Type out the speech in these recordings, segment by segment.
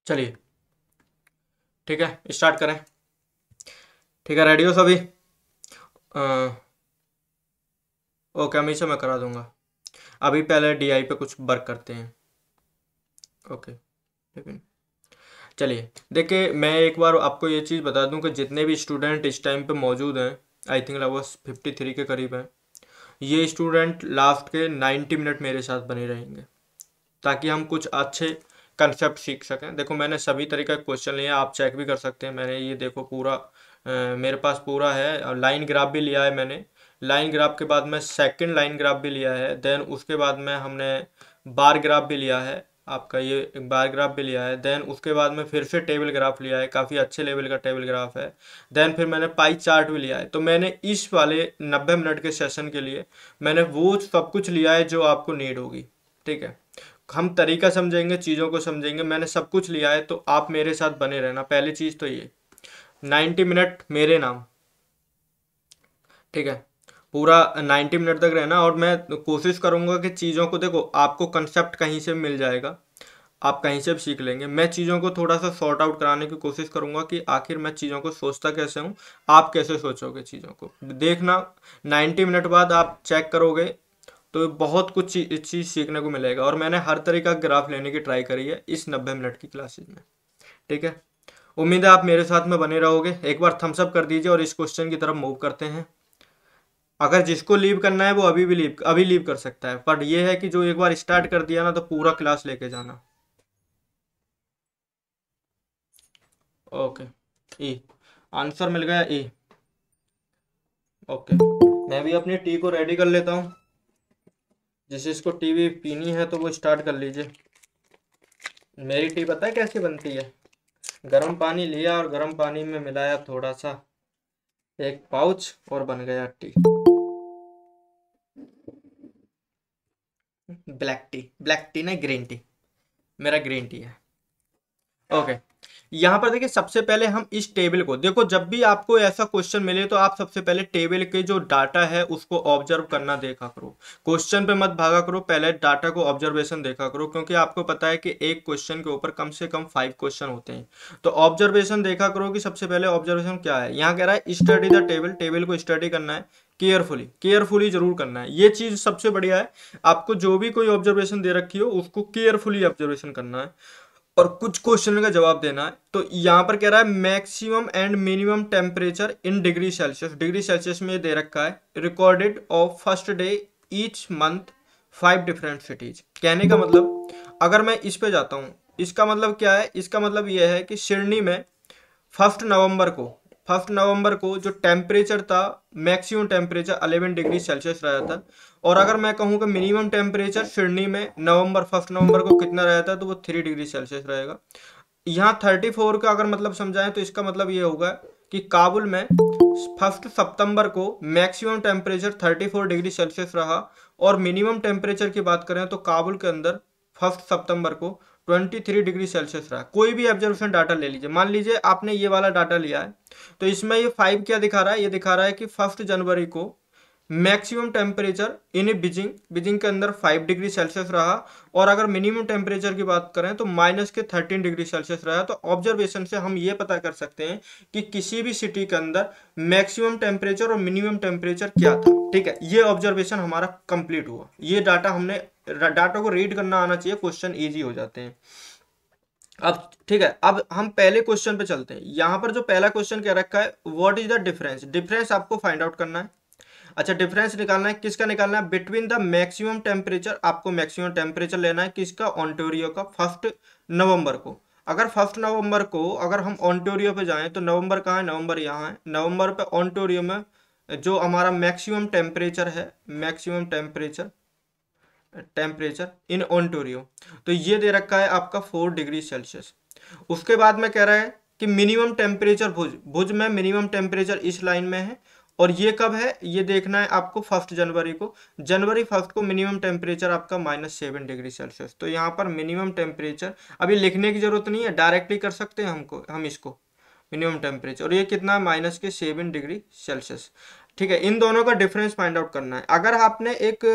चलिए, ठीक है, स्टार्ट करें। ठीक है, रेडी हो सभी? ओके, हमेशा मैं करा दूंगा। अभी पहले डीआई पे कुछ वर्क करते हैं। ओके, ठीक है। चलिए, देखिए, मैं एक बार आपको ये चीज़ बता दूं कि जितने भी स्टूडेंट इस टाइम पे मौजूद हैं, आई थिंक लगभग 53 के करीब हैं, ये स्टूडेंट लास्ट के 90 मिनट मेरे साथ बने रहेंगे, ताकि हम कुछ अच्छे कंसेप्ट सीख सकें। देखो, मैंने सभी तरह का क्वेश्चन लिया, आप चेक भी कर सकते हैं। मैंने ये देखो पूरा मेरे पास पूरा है, और लाइन ग्राफ भी लिया है मैंने। लाइन ग्राफ के बाद में सेकंड लाइन ग्राफ भी लिया है, देन उसके बाद में हमने बार ग्राफ भी लिया है, आपका ये एक बार ग्राफ भी लिया है। देन उसके बाद में फिर से टेबल ग्राफ लिया है, काफ़ी अच्छे लेवल का टेबल ग्राफ है। देन फिर मैंने पाई चार्ट भी लिया है। तो मैंने इस वाले 90 मिनट के सेशन के लिए मैंने वो सब कुछ लिया है जो आपको नीड होगी। ठीक है, हम तरीका समझेंगे, चीज़ों को समझेंगे। मैंने सब कुछ लिया है, तो आप मेरे साथ बने रहना। पहली चीज़ तो ये 90 मिनट मेरे नाम। ठीक है, पूरा 90 मिनट तक रहना, और मैं कोशिश करूंगा कि चीज़ों को, देखो, आपको कंसेप्ट कहीं से मिल जाएगा, आप कहीं से भी सीख लेंगे। मैं चीज़ों को थोड़ा सा सॉर्ट आउट कराने की कोशिश करूंगा कि आखिर मैं चीज़ों को सोचता कैसे हूँ, आप कैसे सोचोगे चीज़ों को, देखना। 90 मिनट बाद आप चेक करोगे तो बहुत कुछ चीज़ सीखने को मिलेगा। और मैंने हर तरह का ग्राफ लेने की ट्राई करी है इस 90 मिनट की क्लासेज में। ठीक है, उम्मीद है आप मेरे साथ में बने रहोगे। एक बार थम्स अप कर दीजिए और इस क्वेश्चन की तरफ मूव करते हैं। अगर जिसको लीव करना है वो अभी लीव कर सकता है, पर यह है कि जो एक बार स्टार्ट कर दिया ना, तो पूरा क्लास लेके जाना। ओके, ई आंसर मिल गया, ई। ओके, मैं भी अपनी टी को रेडी कर लेता हूँ। जिस जिसको टी भी पीनी है तो वो स्टार्ट कर लीजिए। मेरी टी पता है कैसे बनती है? गर्म पानी लिया और गर्म पानी में मिलाया थोड़ा सा एक पाउच, और बन गया T. Black T, black T नहीं, ग्रीन टी। मेरा ग्रीन टी है। ओके, यहाँ पर देखिए, सबसे पहले हम इस टेबल को देखो। जब भी आपको ऐसा क्वेश्चन मिले तो आप सबसे पहले टेबल के जो डाटा है उसको ऑब्जर्व करना देखा करो। क्वेश्चन पे मत भागा करो, पहले डाटा को ऑब्जर्वेशन देखा करो, क्योंकि आपको पता है कि एक क्वेश्चन के ऊपर कम से कम 5 क्वेश्चन होते हैं। तो ऑब्जर्वेशन देखा करो कि सबसे पहले ऑब्जर्वेशन क्या है। यहाँ कह रहा है स्टडी द टेबल, टेबल को स्टडी करना है केयरफुली, केयरफुली जरूर करना है। ये चीज सबसे बढ़िया है। आपको जो भी कोई ऑब्जर्वेशन दे रखी हो उसको केयरफुली ऑब्जर्वेशन करना है, और कुछ क्वेश्चन का जवाब देना है। तो यहाँ पर कह रहा है maximum and minimum temperature in degree Celsius. Degree Celsius में दे रखा है recorded of first day each month 5 different cities. कहने का मतलब, अगर मैं इस पे जाता हूँ, इसका मतलब क्या है? इसका मतलब यह है कि सिडनी में फर्स्ट नवंबर को फर्स्ट नवंबर को जो टेम्परेचर था, मैक्सिमम टेम्परेचर 11 डिग्री सेल्सियस रहा था। और अगर मैं कहूँ कि मिनिमम टेम्परेचर सिडनी में फर्स्ट नवंबर को कितना रहा था, तो वो 3 डिग्री सेल्सियस रहेगा। यहाँ 34 का अगर मतलब समझाएं तो इसका मतलब ये होगा कि काबुल में फर्स्ट सितंबर को मैक्सिमम टेम्परेचर 34 डिग्री सेल्सियस रहा, और मिनिमम टेम्परेचर की बात करें तो काबुल के अंदर फर्स्ट सितंबर को 23 डिग्री सेल्सियस रहा। कोई भी ऑब्जर्वेशन डाटा ले लीजिए, मान लीजिए आपने ये वाला डाटा लिया है, तो इसमें ये 5 क्या दिखा रहा है? ये दिखा रहा है कि फर्स्ट जनवरी को maximum temperature in Beijing Beijing के अंदर 5 डिग्री सेल्सियस रहा, और अगर मिनिमम टेम्परेचर की बात करें तो माइनस के 13 डिग्री सेल्सियस रहा। तो ऑब्जर्वेशन से हम ये पता कर सकते हैं कि किसी भी सिटी के अंदर मैक्सिमम टेम्परेचर और मिनिमम टेम्परेचर क्या था। ठीक है, ये ऑब्जर्वेशन हमारा कंप्लीट हुआ। ये डाटा हमने, डाटा को रीड करना आना चाहिए, क्वेश्चन ईजी हो जाते हैं। अब ठीक है, अब हम पहले क्वेश्चन पे चलते हैं। यहाँ पर जो पहला क्वेश्चन क्या रखा है, what is the difference. Difference आपको फाइंड आउट करना है। अच्छा, डिफरेंस निकालना है, किसका निकालना है? Between the maximum temperature. आपको मैक्सिमम टेम्परेचर लेना है किसका? ओंटारियो का, फर्स्ट नवंबर को। अगर फर्स्ट नवंबर को अगर हम ओंटारियो पे जाएं तो नवंबर कहाँ है? नवंबर यहाँ है। नवंबर पे ओंटारियो में जो हमारा मैक्सिमम टेम्परेचर है, maximum temperature temperature in Ontario, तो ये दे रखा है आपका 4 डिग्री सेल्सियस। उसके बाद में कह रहा है कि मिनिमम टेम्परेचर भुज भुज में मिनिमम टेम्परेचर इस लाइन में है, और ये कब है ये देखना है आपको, फर्स्ट जनवरी को। जनवरी फर्स्ट को मिनिमम टेम्परेचर आपका -7 डिग्री सेल्सियस। तो यहाँ पर मिनिमम टेम्परेचर अभी लिखने की जरूरत नहीं है, डायरेक्टली कर सकते हैं हम इसको मिनिमम टेम्परेचर, और ये कितना है? -7 डिग्री सेल्सियस। ठीक है, इन दोनों का डिफरेंस फाइंड आउट करना है। अगर आपने एक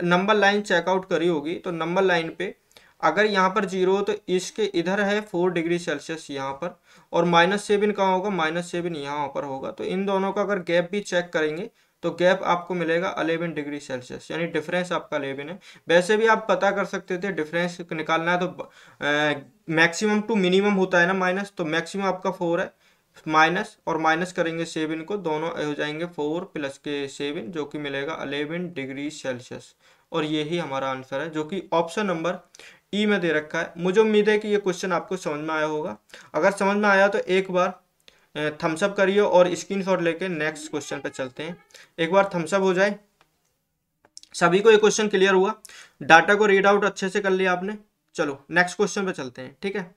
नंबर लाइन चेकआउट करी होगी तो नंबर लाइन पे अगर यहाँ पर 0 तो इसके इधर है 4 डिग्री सेल्सियस यहाँ पर, और -7 कहाँ होगा, -7 यहाँ पर होगा। तो इन दोनों का अगर गैप भी चेक करेंगे तो गैप आपको मिलेगा 11 डिग्री सेल्सियस, यानी डिफरेंस आपका 11 है। वैसे भी आप पता कर सकते थे, डिफरेंस निकालना है तो मैक्सिमम टू मिनिमम होता है ना माइनस, तो मैक्सिमम आपका 4 है, माइनस और माइनस करेंगे 7 को, दोनों हो जाएंगे 4 प्लस के 7, जो कि मिलेगा 11 डिग्री सेल्सियस। और यही हमारा आंसर है, जो कि ऑप्शन नंबर ई में दे रखा है। मुझे उम्मीद है कि ये क्वेश्चन आपको समझ में आया होगा। अगर समझ में आया तो एक बार थम्स अप करिए और स्क्रीनशॉट लेके नेक्स्ट क्वेश्चन पे चलते हैं। एक बार थम्स अप हो जाए। सभी को ये क्वेश्चन क्लियर हुआ, डाटा को रीड आउट अच्छे से कर लिया आपने। चलो नेक्स्ट क्वेश्चन पे चलते हैं, ठीक है।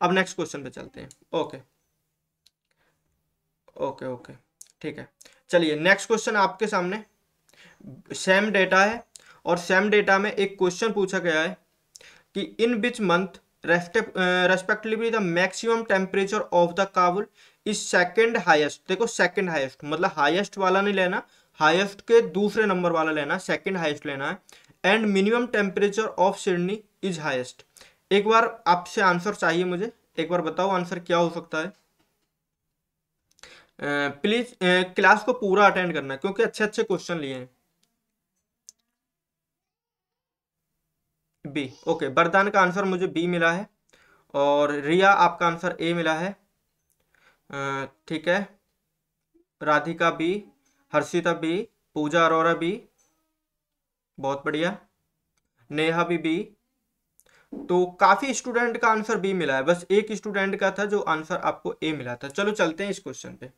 अब नेक्स्ट क्वेश्चन पे चलते हैं। ओके ओके ओके, ठीक है। चलिए नेक्स्ट क्वेश्चन आपके सामने सेम डेटा है, और सेम डेटा में एक क्वेश्चन पूछा गया है कि in which month respectively the maximum temperature of the Kabul is second highest. देखो सेकंड हाईएस्ट मतलब हाईएस्ट वाला नहीं लेना, हाईएस्ट के दूसरे नंबर वाला लेना, सेकंड हाईएस्ट लेना है। And minimum temperature of Sydney is highest. एक बार आपसे आंसर चाहिए मुझे, एक बार बताओ आंसर क्या हो सकता है। प्लीज क्लास को पूरा अटेंड करना है, क्योंकि अच्छे अच्छे क्वेश्चन लिए हैं। B, okay. वरदान का आंसर मुझे बी मिला है, और रिया आपका आंसर ए मिला है। ठीक है। राधिका बी, हर्षिता बी, पूजा अरोरा बी, बहुत बढ़िया। नेहा भी बी। तो काफी स्टूडेंट का आंसर बी मिला है, बस एक स्टूडेंट का था जो आंसर आपको ए मिला था। चलो चलते हैं इस क्वेश्चन पे।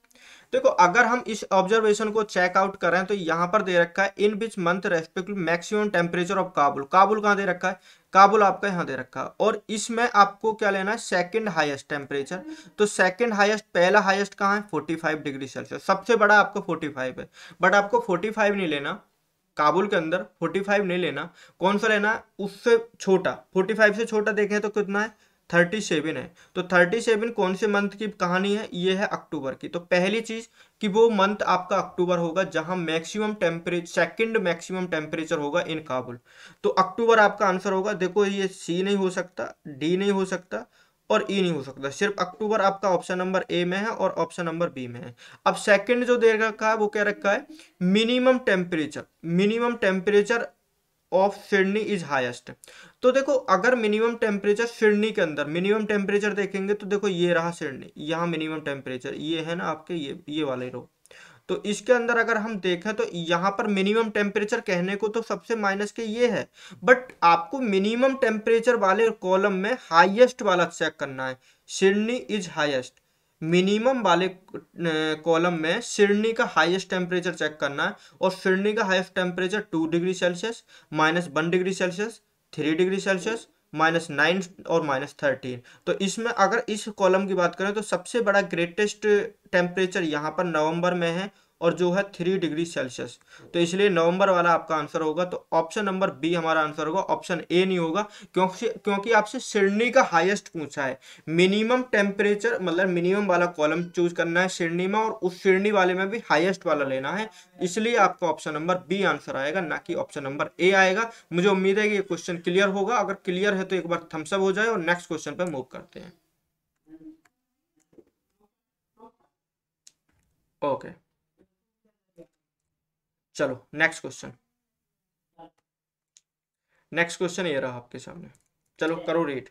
देखो अगर हम इस ऑब्जर्वेशन को चेक आउट करें तो यहाँ पर दे रखा है in which month respective maximum temperature of Kabul. Kabul कहाँ दे रखा है, काबुल आपका यहाँ दे रखा है, और इसमें आपको क्या लेना है, सेकंड हाईएस्ट टेम्परेचर। तो सेकंड हाईएस्ट, पहला हाईएस्ट कहाँ है, 45 डिग्री सेल्सियस, सबसे बड़ा आपको 45 है। बट आपको 45 नहीं लेना, काबुल के अंदर 45 नहीं लेना। कौन सा लेना है, उससे छोटा। 45 से छोटा देखें तो कितना है, 37 है। तो 37 कौन से मंथ की कहानी है, ये है अक्टूबर की। तो पहली चीज कि वो मंथ आपका अक्टूबर होगा जहां maximum temperature, second maximum temperature होगा इन काबुल। तो अक्टूबर आपका आंसर होगा। देखो ये सी नहीं हो सकता, डी नहीं हो सकता, और ई नहीं हो सकता, सिर्फ अक्टूबर आपका ऑप्शन नंबर ए में है और ऑप्शन नंबर बी में है। अब सेकंड जो दे रखा है वो क्या रखा है, minimum temperature, minimum temperature of Sydney is highest. तो देखो अगर मिनिमम टेम्परेचर सिडनी के अंदर, मिनिमम टेम्परेचर देखेंगे तो देखो ये रहा सिडनी, यहाँ मिनिमम टेम्परेचर ये है ना आपके, ये वाले रो। तो इसके अंदर अगर हम देखें तो यहाँ पर मिनिमम टेम्परेचर कहने को तो सबसे माइनस के ये है, बट आपको मिनिमम टेम्परेचर वाले कॉलम में हाईएस्ट वाला चेक करना है, सिडनी इज हाईएस्ट। मिनिमम वाले कॉलम में सिडनी का हाईएस्ट टेम्परेचर चेक करना है, और सिडनी का highest temperature 2 degree Celsius, -1 degree Celsius, 3 degree Celsius, -9 और -13। तो इसमें अगर इस कॉलम की बात करें तो सबसे बड़ा ग्रेटेस्ट टेम्परेचर यहाँ पर नवंबर में है, और जो है 3 डिग्री सेल्सियस। तो इसलिए नवंबर वाला आपका आंसर होगा। तो ऑप्शन नंबर बी हमारा आंसर होगा, ऑप्शन ए नहीं होगा, क्योंकि आपसे सिडनी का हाईएस्ट पूछा है। मिनिमम टेम्परेचर मतलब मिनिमम वाला कॉलम चूज करना है सिडनी में, और उस सिडनी वाले में भी हाईएस्ट वाला लेना है। इसलिए आपका ऑप्शन नंबर बी आंसर आएगा, ना कि ऑप्शन नंबर ए आएगा। मुझे उम्मीद है कि ये क्वेश्चन क्लियर होगा। अगर क्लियर है तो एक बार थम्स अप हो जाए, और नेक्स्ट क्वेश्चन पे मूव करते हैं। ओके चलो नेक्स्ट क्वेश्चन। नेक्स्ट क्वेश्चन ये रहा आपके सामने। चलो करो रीड,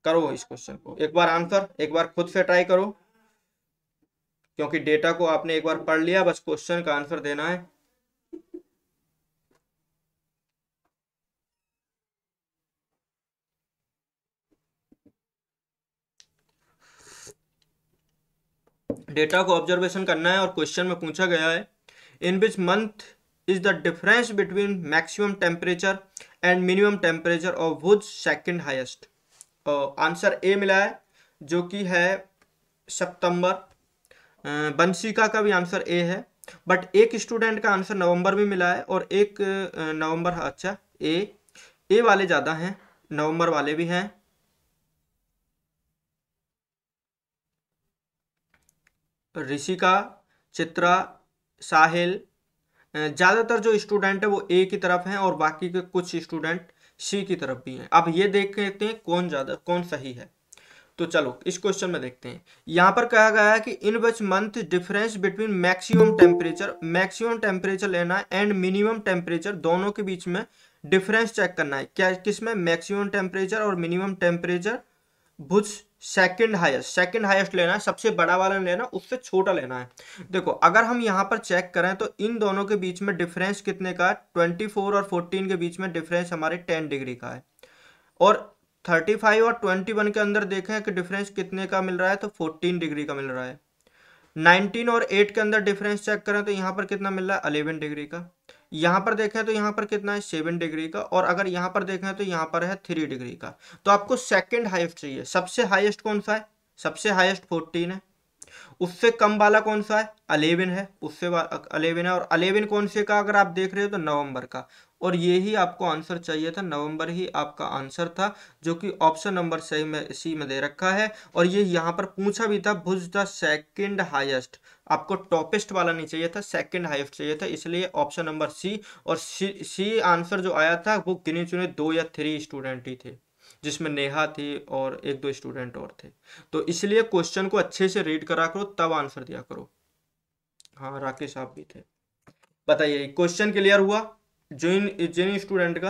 करो इस क्वेश्चन को एक बार आंसर, एक बार खुद से ट्राई करो, क्योंकि डेटा को आपने एक बार पढ़ लिया, बस क्वेश्चन का आंसर देना है। डेटा को ऑब्जर्वेशन करना है, और क्वेश्चन में पूछा गया है in which month is the difference between maximum temperature and minimum temperature of wood second highest. Answer A मिला है, जो कि है सितंबर। बंशिका का भी आंसर ए है, बट एक स्टूडेंट का आंसर नवंबर में मिला है, और एक नवंबर, अच्छा ए वाले ज़्यादा हैं, नवंबर वाले भी हैं। ऋषिका, चित्रा, साहिल, ज़्यादातर जो स्टूडेंट है वो ए की तरफ हैं, और बाकी के कुछ स्टूडेंट सी की तरफ भी हैं। अब ये देख लेते हैं कौन ज़्यादा कौन सही है। तो चलो इस क्वेश्चन में देखते हैं। यहाँ पर कहा गया है कि in which month difference between maximum temperature लेना है एंड मिनिमम टेम्परेचर, दोनों के बीच में डिफरेंस चेक करना है। क्या किसमें? मैक्सिमम टेम्परेचर और मिनिमम टेम्परेचर भुज सेकंड हाईएस्ट लेना है, सबसे बड़ा वाला लेना, उससे छोटा लेना है। देखो अगर हम यहाँ पर चेक करें तो इन दोनों के बीच में डिफरेंस कितने का है? 24 और 14 के बीच में डिफरेंस हमारे 10 डिग्री का है। और 35 और 21 के अंदर देखें कि डिफरेंस कितने का मिल रहा है, तो 14 डिग्री का मिल रहा है। 19 और 8 के अंदर डिफरेंस चेक करें तो यहाँ पर कितना मिल रहा है? 11 डिग्री का। यहाँ पर देखें तो यहाँ पर कितना है? 7 डिग्री का। और अगर यहाँ पर देखें तो यहाँ पर है 3 डिग्री का। तो आपको सेकंड हाईएस्ट चाहिए। सबसे हाईएस्ट कौन सा है? सबसे हाईएस्ट 14 है। उससे कम वाला कौन सा है? 11 है। उससे 11 है। और 11 कौन से का अगर आप देख रहे हो तो नवंबर का। और ये ही आपको आंसर चाहिए था, नवंबर ही आपका आंसर था, जो कि ऑप्शन नंबर सही में सी में दे रखा है। और ये यहाँ पर पूछा भी था, भुज द सेकंड हाईएस्ट। आपको टॉपेस्ट वाला नहीं चाहिए था, सेकंड हाईएस्ट चाहिए था, इसलिए ऑप्शन नंबर सी। और सी आंसर जो आया था वो गिने चुने 2 या 3 स्टूडेंट ही थे, जिसमें नेहा थी और 1-2 स्टूडेंट और थे। तो इसलिए क्वेश्चन को अच्छे से रीड करा करो, तब आंसर दिया करो। हाँ, राकेश आप भी थे। बताइए क्वेश्चन क्लियर हुआ जिन जिन स्टूडेंट का?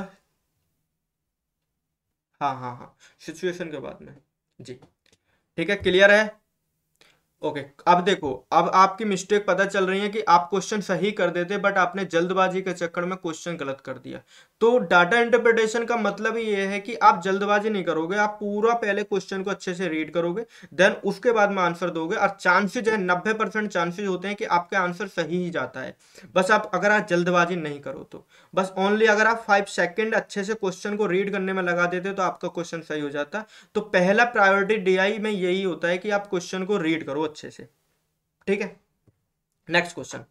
हाँ हाँ हाँ, सिचुएशन के बाद में। जी ठीक है, क्लियर है। ओके, अब देखो, अब आपकी मिस्टेक पता चल रही है कि आप क्वेश्चन सही कर देते बट आपने जल्दबाजी के चक्कर में क्वेश्चन गलत कर दिया। तो डाटा इंटरप्रिटेशन का मतलब ही ये है कि आप जल्दबाजी नहीं करोगे, आप पूरा पहले क्वेश्चन को अच्छे से रीड करोगे, देन उसके बाद में आंसर दोगे। और चांसेज है 90% चांसेज होते हैं कि आपका आंसर सही ही जाता है। बस आप अगर आप जल्दबाजी नहीं करो तो बस ओनली अगर आप 5 सेकेंड अच्छे से क्वेश्चन को रीड करने में लगा देते तो आपका क्वेश्चन सही हो जाता। तो पहला प्रायोरिटी डीआई में यही होता है कि आप क्वेश्चन को रीड करो अच्छे से। ठीक है, नेक्स्ट क्वेश्चन,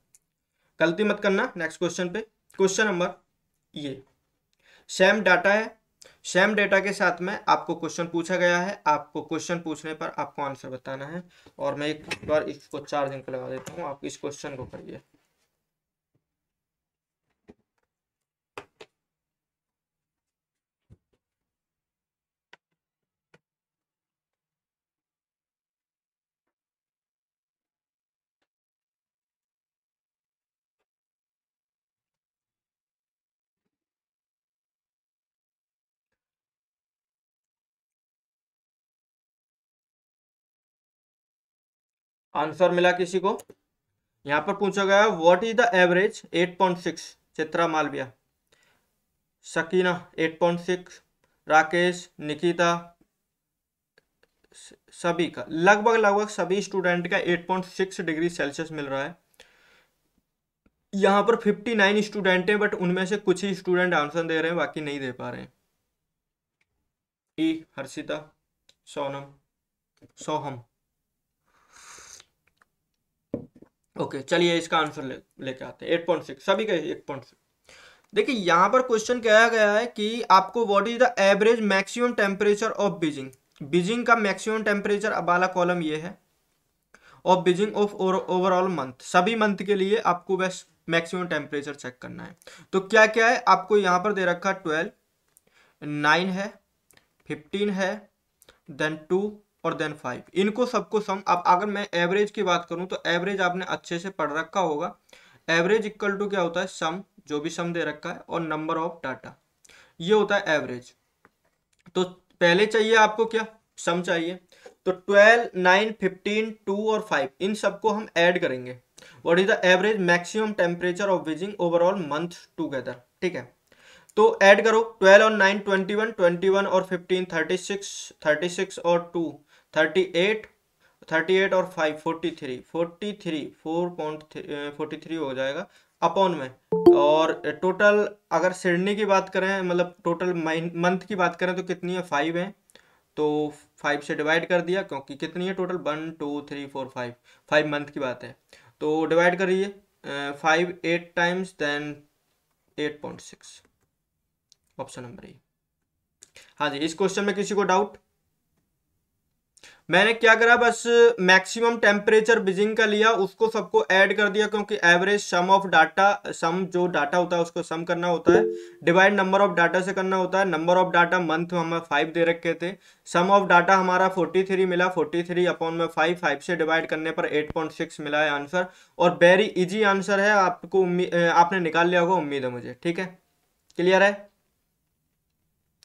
गलती मत करना नेक्स्ट क्वेश्चन पे। क्वेश्चन नंबर ये सेम डाटा है, सेम डेटा के साथ में आपको क्वेश्चन पूछा गया है। आपको क्वेश्चन पूछने पर आपको आंसर बताना है। और मैं एक बार इसको चार्जिंग पे लगा देता हूँ, आप इस क्वेश्चन को करिए। आंसर मिला किसी को? यहाँ पर पूछा गया है what is the average 8.6, Chitra Malviya, Sakina 8.6, Rakesh, Nikita, सभी का लगभग लगभग सभी स्टूडेंट का 8.6 डिग्री सेल्सियस मिल रहा है। यहाँ पर 59 स्टूडेंट हैं बट उनमें से कुछ ही स्टूडेंट आंसर दे रहे हैं, बाकी नहीं दे पा रहे हैं। ई हर्षिता, सोनम, सोहम। ओके चलिए इसका आंसर लेके आते हैं। 8.6 सभी का 8.6। देखिए यहाँ पर क्वेश्चन कहा गया है कि आपको what is the average maximum temperature of Beijing. Beijing का मैक्सिमम टेम्परेचर वाला कॉलम ये है, of Beijing of overall month, सभी मंथ के लिए आपको बस मैक्सिमम टेम्परेचर चेक करना है। तो क्या क्या है आपको यहाँ पर दे रखा है? 12, 9 है, 15 है, देन 2 और देन 5। इनको सबको सम। अब अगर मैं एवरेज की बात करूं तो एवरेज आपने अच्छे से पढ़ रखा होगा। एवरेज इक्वल टू क्या होता है? सम, जो भी सम दे रखा है, और नंबर ऑफ डाटा, ये होता है एवरेज। तो पहले चाहिए आपको क्या? सम चाहिए। तो 12, 9, 15, 2 और 5 इन सबको हम ऐड करेंगे। What is the average maximum temperature of Beijing overall month together. ठीक है, तो ऐड करो 12 और 9 21, 21 और 15 36, 36 और 2 38, 38 और 5 43, 43 4.43 हो जाएगा अपॉन में। और टोटल अगर सिडनी की बात करें, मतलब टोटल मंथ की बात करें तो कितनी है? 5 है। तो 5 से डिवाइड कर दिया, क्योंकि कितनी है टोटल? 1 2 3 4 5, 5 मंथ की बात है। तो डिवाइड करिए 5 8 times, then 8.6, option number A. हाँ जी, इस क्वेश्चन में किसी को डाउट? मैंने क्या करा, बस मैक्सिमम टेम्परेचर बीजिंग का लिया, उसको सबको ऐड कर दिया, क्योंकि एवरेज सम ऑफ डाटा, सम जो डाटा होता है उसको सम करना होता है, डिवाइड नंबर ऑफ डाटा से करना होता है। नंबर ऑफ डाटा मंथ हमें 5 दे रखे थे, सम ऑफ डाटा हमारा 43 मिला, 43 अपॉन में 5 से डिवाइड करने पर 8.6 मिला है आंसर। और वेरी इजी आंसर है, आपको आपने निकाल लिया होगा उम्मीद है मुझे। ठीक है, क्लियर है।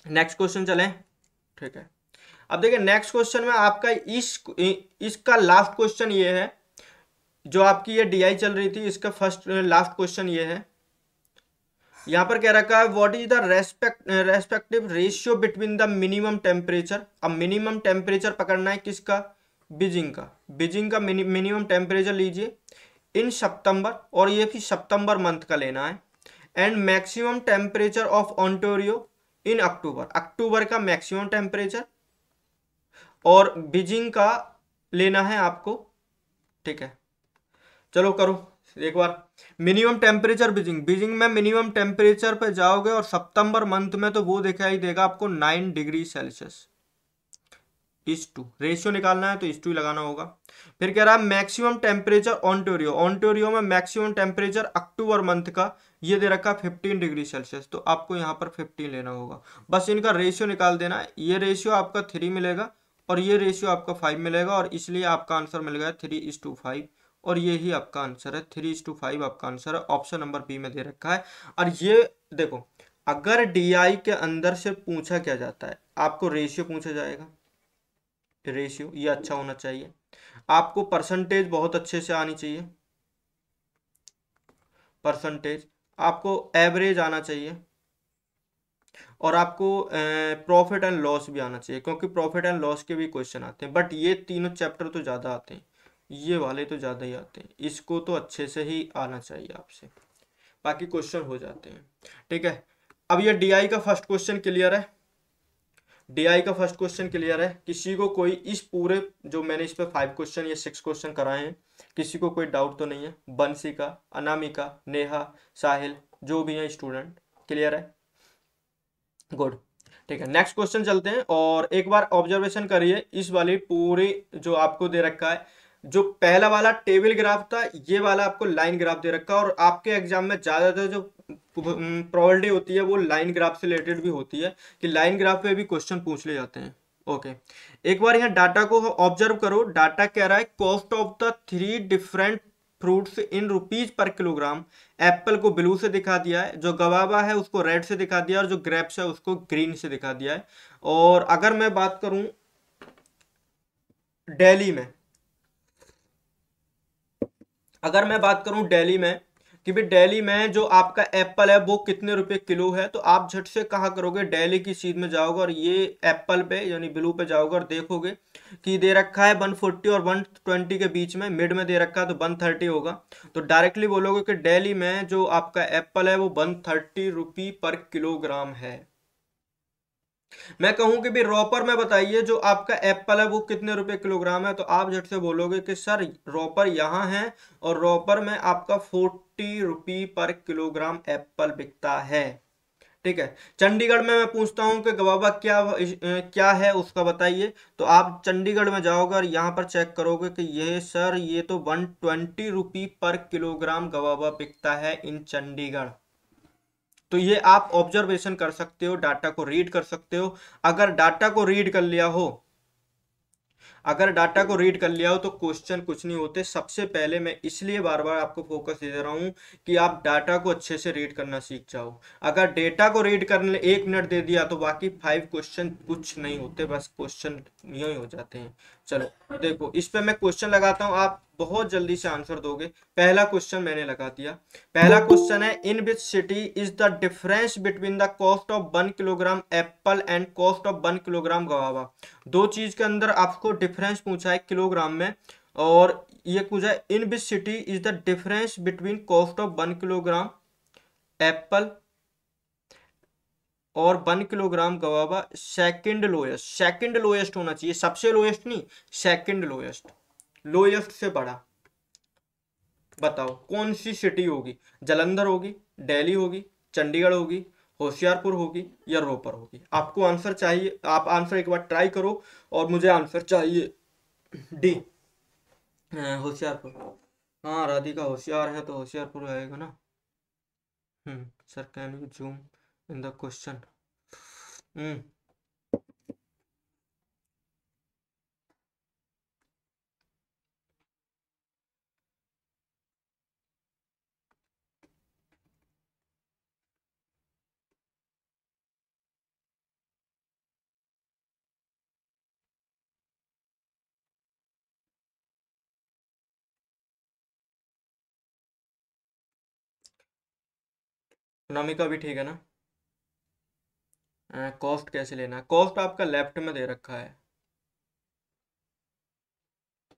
नेक्स्ट क्वेश्चन चलें। ठीक है, अब देखिए नेक्स्ट क्वेश्चन में आपका इसका लास्ट क्वेश्चन ये है, जो आपकी ये डीआई चल रही थी इसका फर्स्ट लास्ट क्वेश्चन ये है। यहां पर कह रखा है what is the respective ratio between the minimum temperature. अब मिनिमम टेम्परेचर पकड़ना है किसका, बीजिंग का मिनिमम टेम्परेचर लीजिए इन सितंबर, और ये भी सितंबर मंथ का लेना है, and maximum temperature of Ontario in October, अक्टूबर का मैक्सिमम टेम्परेचर, और बीजिंग का लेना है आपको। ठीक है, चलो करो एक बार। मिनिमम टेम्परेचर बीजिंग में मिनिमम टेम्परेचर पे जाओगे और सितंबर मंथ में तो वो दिखाई देगा आपको 9 डिग्री सेल्सियस। इस टू रेशियो निकालना है तो इस टू लगाना होगा। फिर कह रहा है मैक्सिमम टेम्परेचर ऑन्टारियो में मैक्सिमम टेम्परेचर अक्टूबर मंथ का ये दे रखा 15 डिग्री सेल्सियस, तो आपको यहाँ पर 15 लेना होगा। बस इनका रेशियो निकाल देना है, ये रेशियो आपका 3 मिलेगा और ये रेशियो आपका 5 मिलेगा, और इसलिए आपका आंसर मिल गया 3:5, और ये ही आपका आंसर है। 3:5 आपका आंसर है, ऑप्शन नंबर बी में दे रखा है। और ये देखो, अगर डीआई के अंदर से पूछा क्या जाता है, आपको रेशियो पूछा जाएगा, रेशियो ये अच्छा होना चाहिए, आपको परसेंटेज बहुत अच्छे से आनी चाहिए, परसेंटेज आपको एवरेज आना चाहिए, और आपको प्रॉफिट एंड लॉस भी आना चाहिए, क्योंकि प्रॉफिट एंड लॉस के भी क्वेश्चन आते हैं। बट ये तीनों चैप्टर तो ज़्यादा आते हैं, ये वाले तो ज़्यादा ही आते हैं, इसको तो अच्छे से ही आना चाहिए आपसे, बाकी क्वेश्चन हो जाते हैं। ठीक है, अब ये डीआई का फर्स्ट क्वेश्चन क्लियर है, डीआई का फर्स्ट क्वेश्चन क्लियर है। किसी को कोई इस पूरे जो मैंने इस पे 5 क्वेश्चन या 6 क्वेश्चन कराए हैं, किसी को कोई डाउट तो नहीं है? बंसिका, अनामिका, नेहा, साहिल, जो भी है स्टूडेंट, क्लियर है? गुड। ठीक है, नेक्स्ट क्वेश्चन चलते हैं, और एक बार ऑब्जर्वेशन करिए इस वाली पूरी जो आपको दे रखा है। जो पहला वाला टेबल ग्राफ था, ये वाला आपको लाइन ग्राफ दे रखा है, और आपके एग्जाम में ज्यादातर जो प्रोबेबिलिटी होती है वो लाइन ग्राफ से रिलेटेड भी होती है, कि लाइन ग्राफ पे भी क्वेश्चन पूछ ले जाते हैं। ओके, एक बार यहाँ डाटा को ऑब्जर्व करो। डाटा कह रहा है cost of the 3 different fruits in rupees per kilogram. Apple को ब्लू से दिखा दिया है, जो गवावा है उसको रेड से दिखा दिया, और जो ग्रेप्स है उसको ग्रीन से दिखा दिया है। और अगर मैं बात करूं दिल्ली में, अगर मैं बात करूं दिल्ली में कि भाई दिल्ली में जो आपका एप्पल है वो कितने रुपए किलो है, तो आप झट से कहा करोगे, दिल्ली की चीज में जाओगे और ये एप्पल पे यानी ब्लू पे जाओगे और देखोगे कि दे रखा है 140 और 120 के बीच में, मिड में दे रखा है तो 130 होगा, तो डायरेक्टली बोलोगे कि दिल्ली में जो आपका एप्पल है वो 130 रुपी पर किलोग्राम है। मैं कहूं कि भाई रॉपर में बताइए जो आपका एप्पल है वो कितने रुपए किलोग्राम है, तो आप झट से बोलोगे कि सर रॉपर यहाँ है और रॉपर में आपका 40 रुपी पर किलोग्राम एप्पल बिकता है। ठीक है, चंडीगढ़ में मैं पूछता हूँ कि गवावा क्या है उसका बताइए, तो आप चंडीगढ़ में जाओगे और यहाँ पर चेक करोगे कि ये सर ये तो 120 रुपी पर किलोग्राम गवावा बिकता है इन चंडीगढ़। तो ये आप ऑब्जर्वेशन कर सकते हो, डाटा को रीड कर सकते हो। अगर डाटा को रीड कर लिया हो, अगर डाटा को रीड कर लिया हो तो क्वेश्चन कुछ नहीं होते। सबसे पहले मैं इसलिए बार बार आपको फोकस दे रहा हूं कि आप डाटा को अच्छे से रीड करना सीख जाओ। अगर डेटा को रीड करने 1 मिनट दे दिया तो बाकी 5 क्वेश्चन कुछ नहीं होते, बस क्वेश्चन यूं ही हो जाते हैं। चलो देखो, इस पे मैं क्वेश्चन लगाता हूं, आप बहुत जल्दी से आंसर दोगे। पहला क्वेश्चन मैंने लगा दिया। पहला क्वेश्चन है in which city is the difference between the cost of 1 kilogram apple and cost of 1 kilogram guava. दो चीज के अंदर आपको डिफरेंस पूछा है किलोग्राम में, और ये पूछा है in which city is the difference between cost of 1 kilogram apple और 1 किलोग्राम गवावा। सेकंड लोएस्ट होना चाहिए, सबसे लोएस्ट नहीं, सेकंड लोएस्ट, लोएस्ट से बड़ा। बताओ कौन सी सिटी होगी? जालंधर होगी, दिल्ली होगी, चंडीगढ़ होगी, होशियारपुर होगी, या रोपर होगी? आपको आंसर चाहिए, आप आंसर एक बार ट्राई करो और मुझे आंसर चाहिए। डी, होशियारपुर। हाँ राधिका होशियार है तो होशियारपुर आएगा ना। Sir can you zoom in the question. Hmm Namika भी ठीक है ना। कॉस्ट कैसे लेना है, कॉस्ट आपका लेफ्ट में दे रखा है।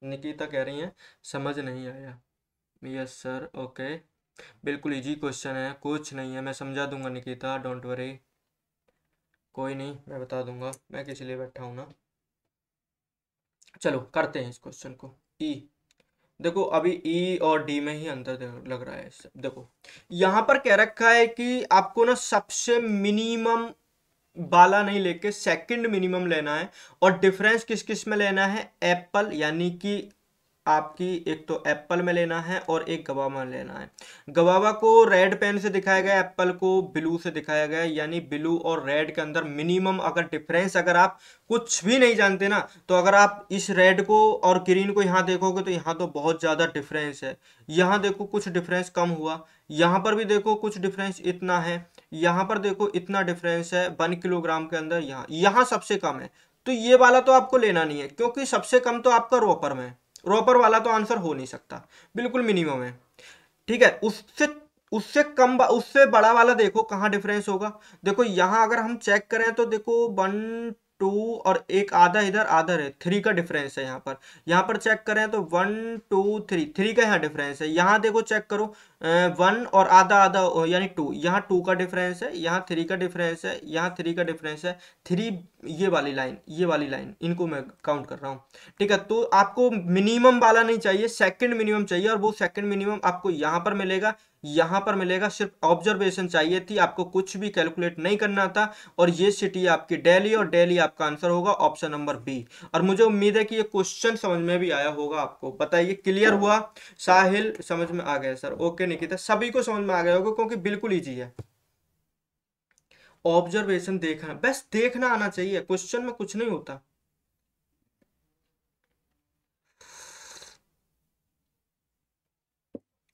निकिता कह रही है समझ नहीं आया। Yes sir okay. बिल्कुल इजी क्वेश्चन है, कुछ नहीं है, मैं समझा दूंगा निकिता, डोंट वरी। कोई नहीं, मैं बता दूंगा, मैं किस लिए बैठा हूँ ना। चलो करते हैं इस क्वेश्चन को। ई, देखो अभी ई और डी में ही अंतर लग रहा है। देखो यहाँ पर कह रखा है कि आपको ना सबसे मिनिमम वाला नहीं लेके सेकंड मिनिमम लेना है। और डिफरेंस किस किस में लेना है, एप्पल यानी कि आपकी एक तो एप्पल में लेना है और एक गवावा में लेना है। गवावा को रेड पेन से दिखाया गया, एप्पल को ब्लू से दिखाया गया, यानी ब्लू और रेड के अंदर मिनिमम अगर डिफरेंस, अगर आप कुछ भी नहीं जानते ना, तो अगर आप इस रेड को और ग्रीन को यहाँ देखोगे तो यहाँ तो बहुत ज़्यादा डिफरेंस है। यहाँ देखो कुछ डिफरेंस कम हुआ, यहाँ पर भी देखो कुछ डिफरेंस इतना है, यहाँ पर देखो इतना डिफरेंस है 1 किलोग्राम के अंदर, यहाँ यहाँ सबसे कम है। तो ये वाला तो आपको लेना नहीं है, क्योंकि सबसे कम तो आपका रोपर में है, रोपर वाला तो आंसर हो नहीं सकता, बिल्कुल मिनिमम है। ठीक है, उससे उससे कम उससे बड़ा वाला देखो कहाँ डिफरेंस होगा। देखो यहाँ अगर हम चेक करें तो देखो 1 2 और एक आधा इधर आधा है, 3 का डिफरेंस है यहाँ पर चेक करें तो 1 2 3, 3 का यहाँ डिफरेंस है। यहाँ देखो चेक करो 1 और आधा आधा यानी 2, यहाँ 2 का डिफरेंस है, यहाँ 3 का डिफरेंस है, यहाँ 3 का डिफरेंस है। 3 ये वाली लाइन, ये वाली लाइन, इनको मैं काउंट कर रहा हूँ। ठीक है, तो आपको मिनिमम वाला नहीं चाहिए, सेकंड मिनिमम चाहिए, और वो सेकंड मिनिमम आपको यहाँ पर मिलेगा, यहाँ पर मिलेगा। सिर्फ ऑब्जर्वेशन चाहिए थी, आपको कुछ भी कैलकुलेट नहीं करना था। और ये सिटी है आपकी दिल्ली, और दिल्ली आपका आंसर होगा ऑप्शन नंबर बी। और मुझे उम्मीद है कि ये क्वेश्चन समझ में भी आया होगा आपको। बताइए क्लियर हुआ? साहिल समझ में आ गया सर, ओके निकिता, सभी को समझ में आ गया होगा क्योंकि बिल्कुल ईजी है। ऑब्जर्वेशन देखना, बस देखना आना चाहिए, क्वेश्चन में कुछ नहीं होता।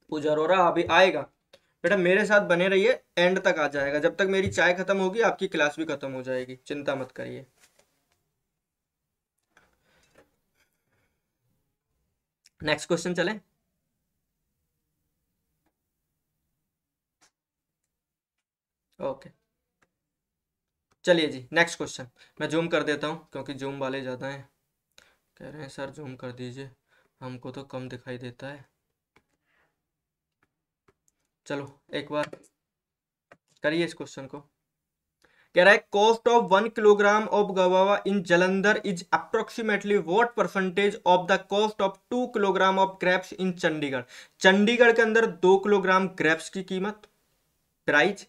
पुजारोरा अभी आएगा बेटा, मेरे साथ बने रहिए, एंड तक आ जाएगा। जब तक मेरी चाय खत्म होगी आपकी क्लास भी खत्म हो जाएगी, चिंता मत करिए। नेक्स्ट क्वेश्चन चलें। ओके चलिए जी, नेक्स्ट क्वेश्चन। मैं जूम कर देता हूँ क्योंकि जूम वाले ज़्यादा हैं। कह रहे हैं सर जूम कर दीजिए, हमको तो कम दिखाई देता है। चलो एक बार करिए इस क्वेश्चन को। कह रहा है cost of 1 kilogram of guava in Jalandhar is approximately what percentage of the cost of 2 kilogram of grapes in Chandigarh. Chandigarh के अंदर 2 किलोग्राम ग्रेप्स की कीमत, प्राइस,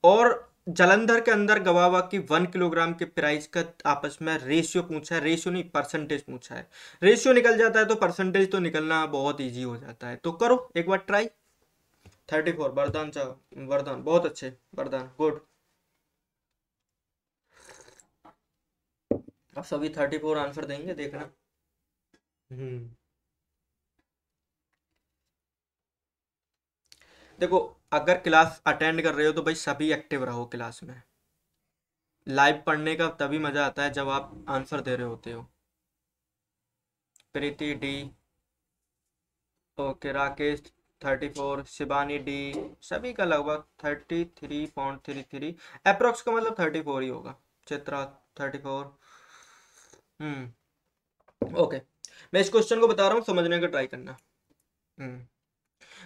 और जलंधर के अंदर गवावा की 1 किलोग्राम के प्राइस का आपस में रेशियो पूछा है। रेशियो नहीं, परसेंटेज पूछा है। रेशियो निकल जाता है तो परसेंटेज तो निकलना बहुत इजी हो जाता है। तो करो एक बार ट्राई। 34, वरदान चाहो, वरदान बहुत अच्छे, वरदान गुड। अब सभी 34 आंसर देंगे, देखना। हम्म देखो अगर क्लास अटेंड कर रहे हो तो भाई सभी एक्टिव रहो क्लास में। लाइव पढ़ने का तभी मजा आता है जब आप आंसर दे रहे होते हो। Preeti D, okay Rakesh 34, Shivani D, सभी का लगभग 33.33, अप्रोक्स का मतलब 34 ही होगा। चित्रा 34। ओके, मैं इस क्वेश्चन को बता रहा हूँ, समझने का ट्राई करना। हम्म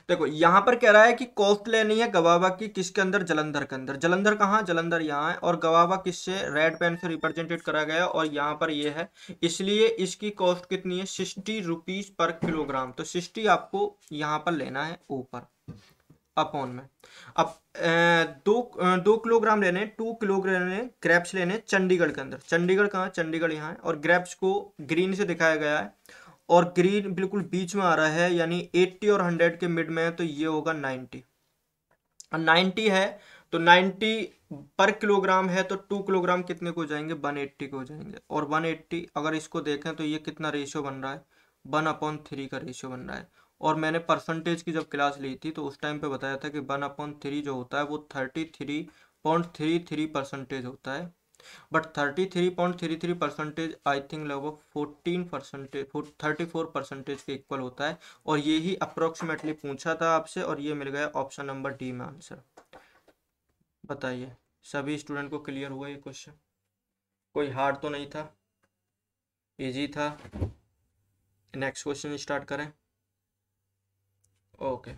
देखो यहाँ पर कह रहा है कि कॉस्ट लेनी है गवावा की, किसके अंदर, जलंधर के अंदर। जलंधर कहाँ, जलंधर यहाँ है, और गवावा किससे, रेड पेन से रिप्रेजेंटेड करा गया, और यहाँ पर ये है, इसलिए इसकी कॉस्ट कितनी है, 60 रुपीज पर किलोग्राम। तो 60 आपको यहाँ पर लेना है ऊपर। अपॉन में। अब 2 किलोग्राम लेने, 2 किलोग्राम लेने ग्रेप्स लेने चंडीगढ़ के अंदर। चंडीगढ़ कहाँ है? चंडीगढ़ यहाँ है। और ग्रेप्स को ग्रीन से दिखाया गया है और ग्रीन बिल्कुल बीच में आ रहा है, यानी 80 और 100 के मिड में है, तो ये होगा 90। और 90 है तो 90 पर किलोग्राम है, तो 2 किलोग्राम कितने को हो जाएंगे? 180 के हो जाएंगे। और 180 अगर इसको देखें तो ये कितना रेशियो बन रहा है? 1/3 का रेशियो बन रहा है। और मैंने परसेंटेज की जब क्लास ली थी तो उस टाइम पे बताया था कि 1/3 जो होता है वो 33.33% होता है। बट 33.33% आई थिंक लगभग 14%, 34% के इक्वल होता है। और ये ही अप्रोक्सीमेटली पूछा था आपसे, और ये मिल गया ऑप्शन नंबर डी में आंसर। बताइए, सभी स्टूडेंट को क्लियर हुआ ये क्वेश्चन? कोई हार्ड तो नहीं था, इजी था। नेक्स्ट क्वेश्चन स्टार्ट करें। ओके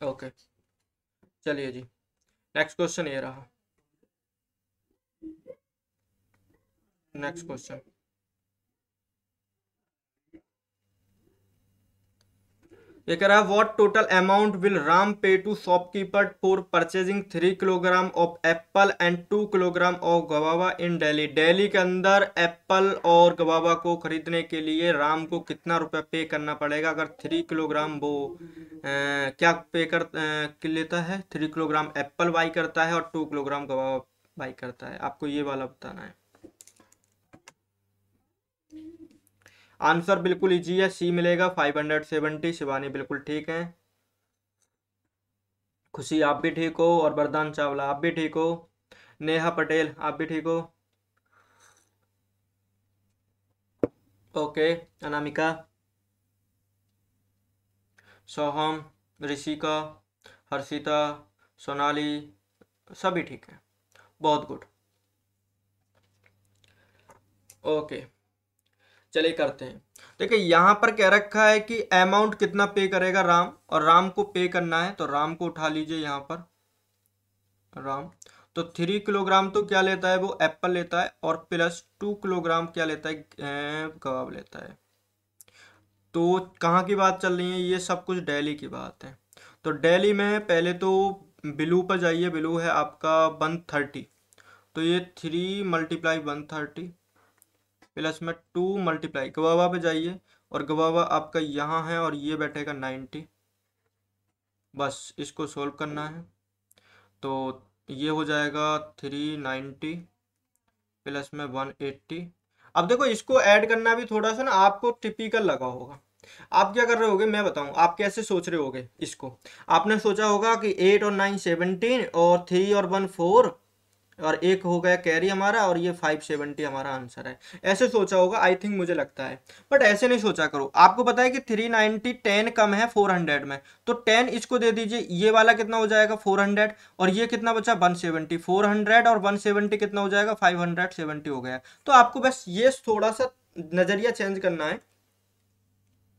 ओके, चलिए जी, नेक्स्ट क्वेश्चन ये रहा। नेक्स्ट क्वेश्चन, ये कह रहा है what total amount will Ram pay to shopkeeper for purchasing 3 kilogram of apple and 2 kilogram of guava in Delhi. Delhi के अंदर एप्पल और गवावा को खरीदने के लिए राम को कितना रुपया पे करना पड़ेगा? अगर 3 किलोग्राम वो क्या पे लेता है? 3 किलोग्राम एप्पल बाई करता है और 2 किलोग्राम गवावा बाई करता है। आपको ये वाला बताना है। आंसर बिल्कुल इजी है, सी मिलेगा 570। शिवानी बिल्कुल ठीक है, खुशी आप भी ठीक हो, और वरदान चावला आप भी ठीक हो, नेहा पटेल आप भी ठीक हो। ओके, अनामिका, सोहम, ऋषिका, हर्षिता, सोनाली, सभी ठीक है, बहुत गुड। ओके, चलिए करते हैं। देखिए यहाँ पर कह रखा है कि अमाउंट कितना पे करेगा राम, और राम को पे करना है, तो राम को उठा लीजिए यहाँ पर। राम तो 3 किलोग्राम तो क्या लेता है? वो एप्पल लेता है, और प्लस 2 किलोग्राम क्या लेता है? गवाब लेता है। तो कहाँ की बात चल रही है? ये सब कुछ दिल्ली की बात है। तो दिल्ली में पहले तो बिलू पर जाइए, बिलू है आपका 130, तो ये 3 × 130 प्लस में 2 मल्टीप्लाई गवावा पे जाइए, और गवावा आपका यहाँ है और ये बैठेगा 90। बस इसको सोल्व करना है, तो ये हो जाएगा 390 प्लस में 180। अब देखो इसको ऐड करना भी थोड़ा सा ना आपको टिपिकल लगा होगा। आप क्या कर रहे होगे मैं बताऊं, आप कैसे सोच रहे होगे इसको? आपने सोचा होगा कि 8 और 9 17, और 3 और 1 4, और एक हो गया कैरी हमारा, और ये 570 हमारा आंसर है। ऐसे सोचा होगा आई थिंक, मुझे लगता है। बट ऐसे नहीं सोचा करो। आपको पता है कि 390 10 कम है 400 में, तो 10 इसको दे दीजिए, ये वाला कितना हो जाएगा? 400। और ये कितना बचा? 170। 400 और 170 कितना हो जाएगा? 570 हो गया। तो आपको बस ये थोड़ा सा नजरिया चेंज करना है।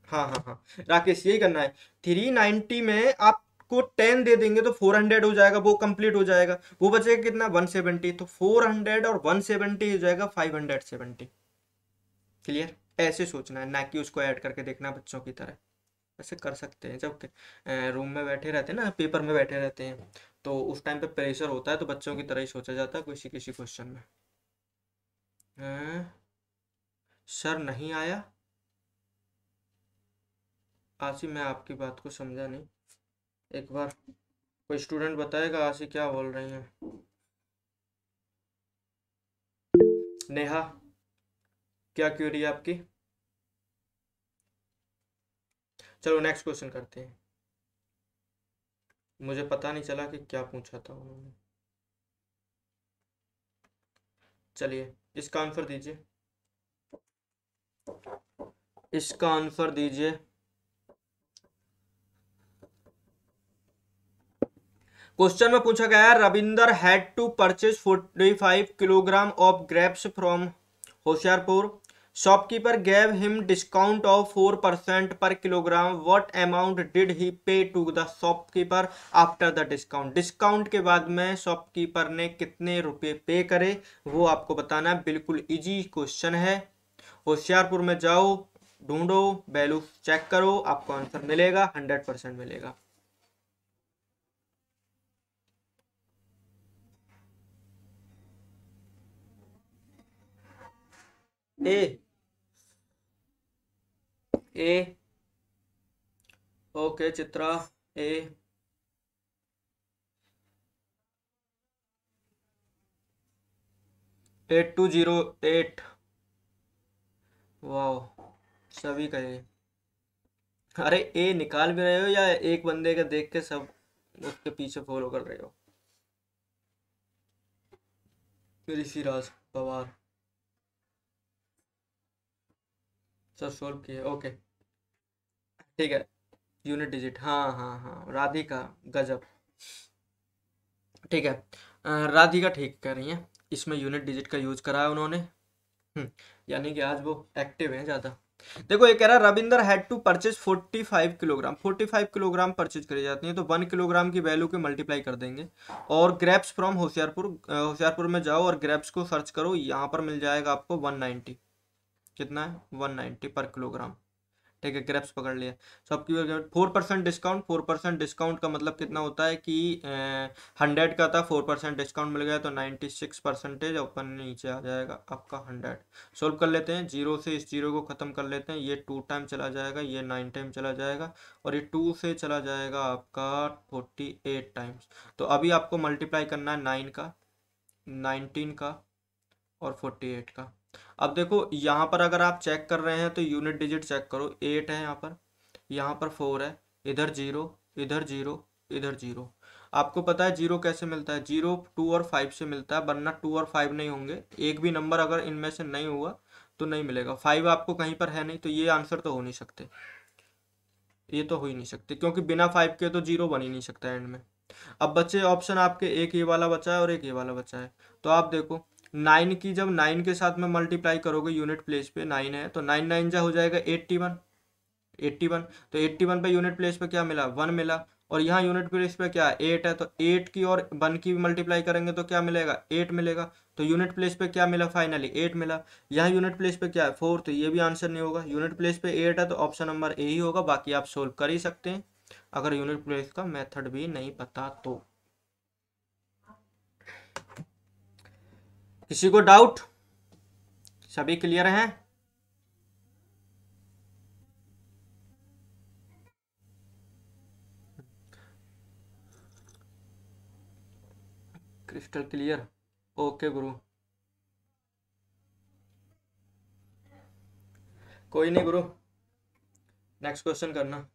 हाँ हाँ हाँ राकेश, यही करना है। 390 में आप को 10 दे देंगे तो 400 हो जाएगा, वो कंप्लीट हो जाएगा। वो बचेगा कितना? 170। तो 400 और 170 हो जाएगा 570। क्लियर? ऐसे सोचना है, ना कि उसको ऐड करके देखना बच्चों की तरह। ऐसे कर सकते हैं जब रूम में बैठे रहते हैं ना, पेपर में बैठे रहते हैं, तो उस टाइम पे प्रेशर होता है, तो बच्चों की तरह ही सोचा जाता है किसी किसी क्वेश्चन में। सर नहीं आया आसिफ, मैं आपकी बात को समझा नहीं। एक बार कोई स्टूडेंट बताएगा आसिफ क्या बोल रही हैं? नेहा, क्या क्वेरी है आपकी? चलो नेक्स्ट क्वेश्चन करते हैं। मुझे पता नहीं चला कि क्या पूछा था उन्होंने। चलिए इसका आंसर दीजिए, इसका आंसर दीजिए। क्वेश्चन में पूछा गया है Ravinder had to purchase 45 kilogram of grapes from Hoshiarpur. Shopkeeper gave him discount of 4% per kilogram. What amount did he pay to the shopkeeper after the discount? Discount के बाद में शॉपकीपर ने कितने रुपए पे करे, वो आपको बताना है। बिल्कुल इजी क्वेश्चन है। होशियारपुर में जाओ, ढूंढो, वैल्यू चेक करो, आपको आंसर मिलेगा, 100% मिलेगा। ए ए ओके चित्रा, ए 8208, वाह, सभी का ए। अरे ए निकाल भी रहे हो या एक बंदे का देख के सब उसके पीछे फॉलो कर रहे हो? ऋषिराज पवार, सब सोल्व किए, ओके ठीक है। यूनिट डिजिट, हाँ हाँ हाँ, राधिका, गजब, ठीक है। राधिका ठीक कर रही हैं, इसमें यूनिट डिजिट का यूज करा है उन्होंने। यानी कि आज वो एक्टिव हैं ज़्यादा। देखो ये कह रहा है Ravinder had to purchase 45 kilogram, 45 kilogram purchase करी जाती है, तो 1 किलोग्राम की वैल्यू के मल्टीप्लाई कर देंगे। और ग्रेप्स फ्रॉम होशियारपुर, होशियारपुर में जाओ और ग्रेप्स को सर्च करो, यहाँ पर मिल जाएगा आपको 190, कितना है 190 पर किलोग्राम, ठीक है। ग्रेप्स पकड़ लिया, सबकी 4% डिस्काउंट, 4% डिस्काउंट का मतलब कितना होता है कि 100 का था, 4% डिस्काउंट मिल गया तो 96% ऊपर नीचे आ जाएगा आपका 100। सोल्व कर लेते हैं, जीरो से इस जीरो को ख़त्म कर लेते हैं, ये 2 टाइम चला जाएगा, ये 9 टाइम चला जाएगा, और ये 2 से चला जाएगा आपका 48 टाइम्स। तो अभी आपको मल्टीप्लाई करना है 9 का, 19 का और 48 का। अब देखो यहाँ पर अगर आप चेक कर रहे हैं तो यूनिट डिजिट चेक करो, 8 है यहाँ पर 4 है, इधर 0, इधर 0, इधर 0। आपको पता है 0 कैसे मिलता है? 0 2 और 5 से मिलता है, वरना 2 और 5 नहीं होंगे, एक भी नंबर अगर इनमें से नहीं हुआ तो नहीं मिलेगा। 5 आपको कहीं पर है नहीं, तो ये आंसर तो हो नहीं सकते, ये तो हो ही नहीं सकते, क्योंकि बिना 5 के तो 0 बन ही नहीं सकता एंड में। अब बचे ऑप्शन आपके, एक ये वाला बचा है और एक ये वाला बचा है। तो आप देखो 9 की जब 9 के साथ में मल्टीप्लाई करोगे, यूनिट प्लेस पे 9 है तो 9 9 जा हो जाएगा 81, 81। तो 81 पे यूनिट प्लेस पे क्या मिला? 1 मिला। और यहाँ यूनिट प्लेस पे क्या है? 8 है, तो 8 की और 1 की मल्टीप्लाई करेंगे तो क्या मिलेगा? 8 मिलेगा। तो यूनिट प्लेस पे क्या मिला? फाइनली 8 मिला। यहाँ यूनिट प्लेस पे क्या है? 4, तो ये भी आंसर नहीं होगा। यूनिट प्लेस पे 8 है तो ऑप्शन नंबर ए ही होगा, बाकी आप सोल्व कर ही सकते हैं अगर यूनिट प्लेस का मेथड भी नहीं पता तो। किसी को डाउट? सभी क्लियर हैं? क्रिस्टल क्लियर, ओके गुरु, कोई नहीं गुरु, नेक्स्ट क्वेश्चन करना।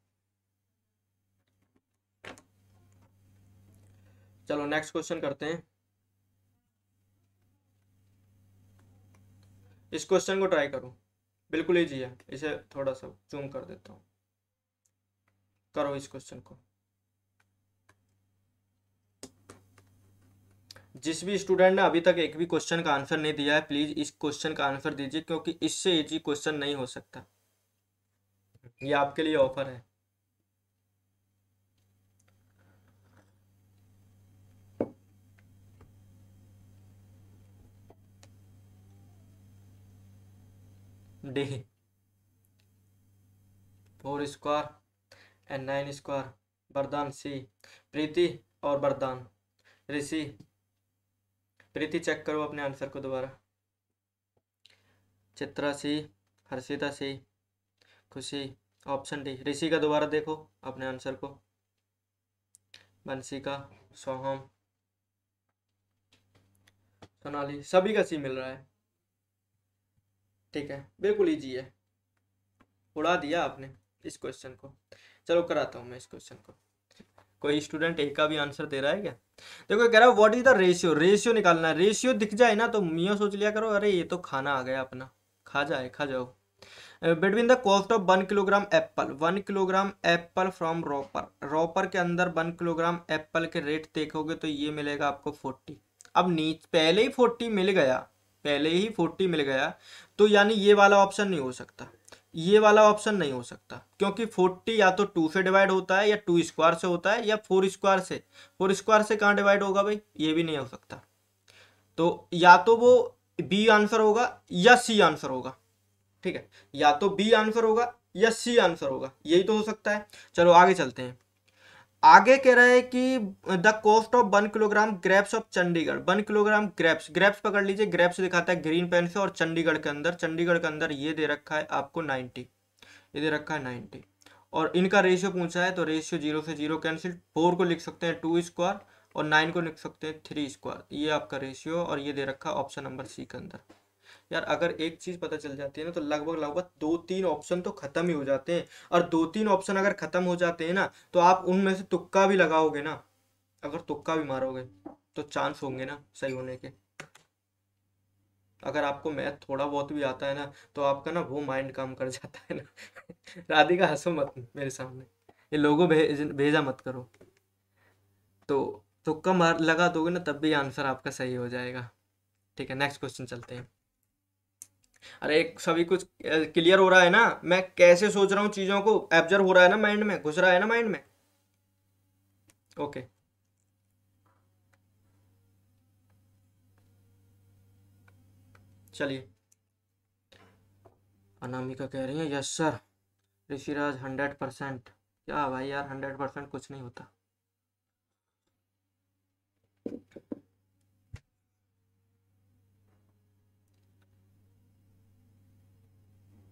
चलो नेक्स्ट क्वेश्चन करते हैं। इस क्वेश्चन को ट्राई करो, बिल्कुल इजी है, इसे थोड़ा सा जूम कर देता हूँ, करो इस क्वेश्चन को। जिस भी स्टूडेंट ने अभी तक एक भी क्वेश्चन का आंसर नहीं दिया है, प्लीज इस क्वेश्चन का आंसर दीजिए, क्योंकि इससे इजी क्वेश्चन नहीं हो सकता, ये आपके लिए ऑफर है। डी 4 स्क्वायर एंड 9 स्क्वायर, वरदान सी, प्रीति और वरदान, ऋषि, प्रीति चेक करो अपने आंसर को दोबारा, चित्रा सी, हर्षिता सी, खुशी, ऑप्शन डी। ऋषि का दोबारा देखो अपने आंसर को, बंसी का, सोहम, सोनाली, सभी का सी मिल रहा है, ठीक है, बिल्कुल इजी है, उड़ा दिया आपने इस क्वेश्चन को। चलो कराता हूँ मैं इस क्वेश्चन को। कोई स्टूडेंट ए का भी आंसर दे रहा है क्या? देखो कह रहा है what is the ratio, ratio निकालना है। रेशियो दिख जाए ना तो मियाँ सोच लिया करो अरे ये तो खाना आ गया अपना, खा जाओ। Between the cost of 1 kilogram apple, 1 kilogram apple from Ropar, Ropar के अंदर 1 किलोग्राम एप्पल के रेट देखोगे तो ये मिलेगा आपको 40। अब नीच पहले ही 40 मिल गया, पहले ही 40 मिल गया, तो यानी ये वाला ऑप्शन नहीं हो सकता, ये वाला ऑप्शन नहीं हो सकता, क्योंकि 40 या तो 2 से डिवाइड होता है या 2 स्क्वायर से होता है या 4 स्क्वायर से, 4 स्क्वायर से कहाँ डिवाइड होगा भाई? ये भी नहीं हो सकता। तो या तो वो बी आंसर होगा या सी आंसर होगा, ठीक है, या तो बी आंसर होगा या सी आंसर होगा, यही तो हो सकता है। चलो आगे चलते हैं। आगे कह रहा है कि the cost of 1 kilogram grapes of Chandigarh. 1 kilogram grapes, grapes पकड़ लीजिए, ग्रेप्स दिखाता है ग्रीन पेन से, और चंडीगढ़ के अंदर, चंडीगढ़ के अंदर ये दे रखा है आपको 90, ये दे रखा है 90, और इनका रेशियो पूछा है, तो रेशियो 0 से 0 कैंसिल, 4 को लिख सकते हैं 2 स्क्वायर और 9 को लिख सकते हैं 3 स्क्वायर, ये आपका रेशियो, और ये दे रखा है ऑप्शन नंबर सी के अंदर। यार अगर एक चीज पता चल जाती है ना, तो लगभग लगभग 2-3 ऑप्शन तो खत्म ही हो जाते हैं, और 2-3 ऑप्शन अगर खत्म हो जाते हैं ना, तो आप उनमें से तुक्का भी लगाओगे ना, अगर तुक्का भी मारोगे तो चांस होंगे ना सही होने के। अगर आपको मैथ थोड़ा बहुत भी आता है ना, तो आपका ना वो माइंड काम कर जाता है ना। राधिका हंसो मत मेरे सामने, ये लोगों भेजा मत करो। तो तुक्का मार लगा दोगे ना, तब भी आंसर आपका सही हो जाएगा। ठीक है, नेक्स्ट क्वेश्चन चलते हैं। अरे सभी कुछ क्लियर हो रहा है ना, मैं कैसे सोच रहा हूँ चीजों को, एब्जर्व हो रहा है ना माइंड में, घुस रहा है ना माइंड में। ओके, चलिए। अनामिका कह रही है यस सर। ऋषिराज 100%। क्या भाई यार, 100% कुछ नहीं होता।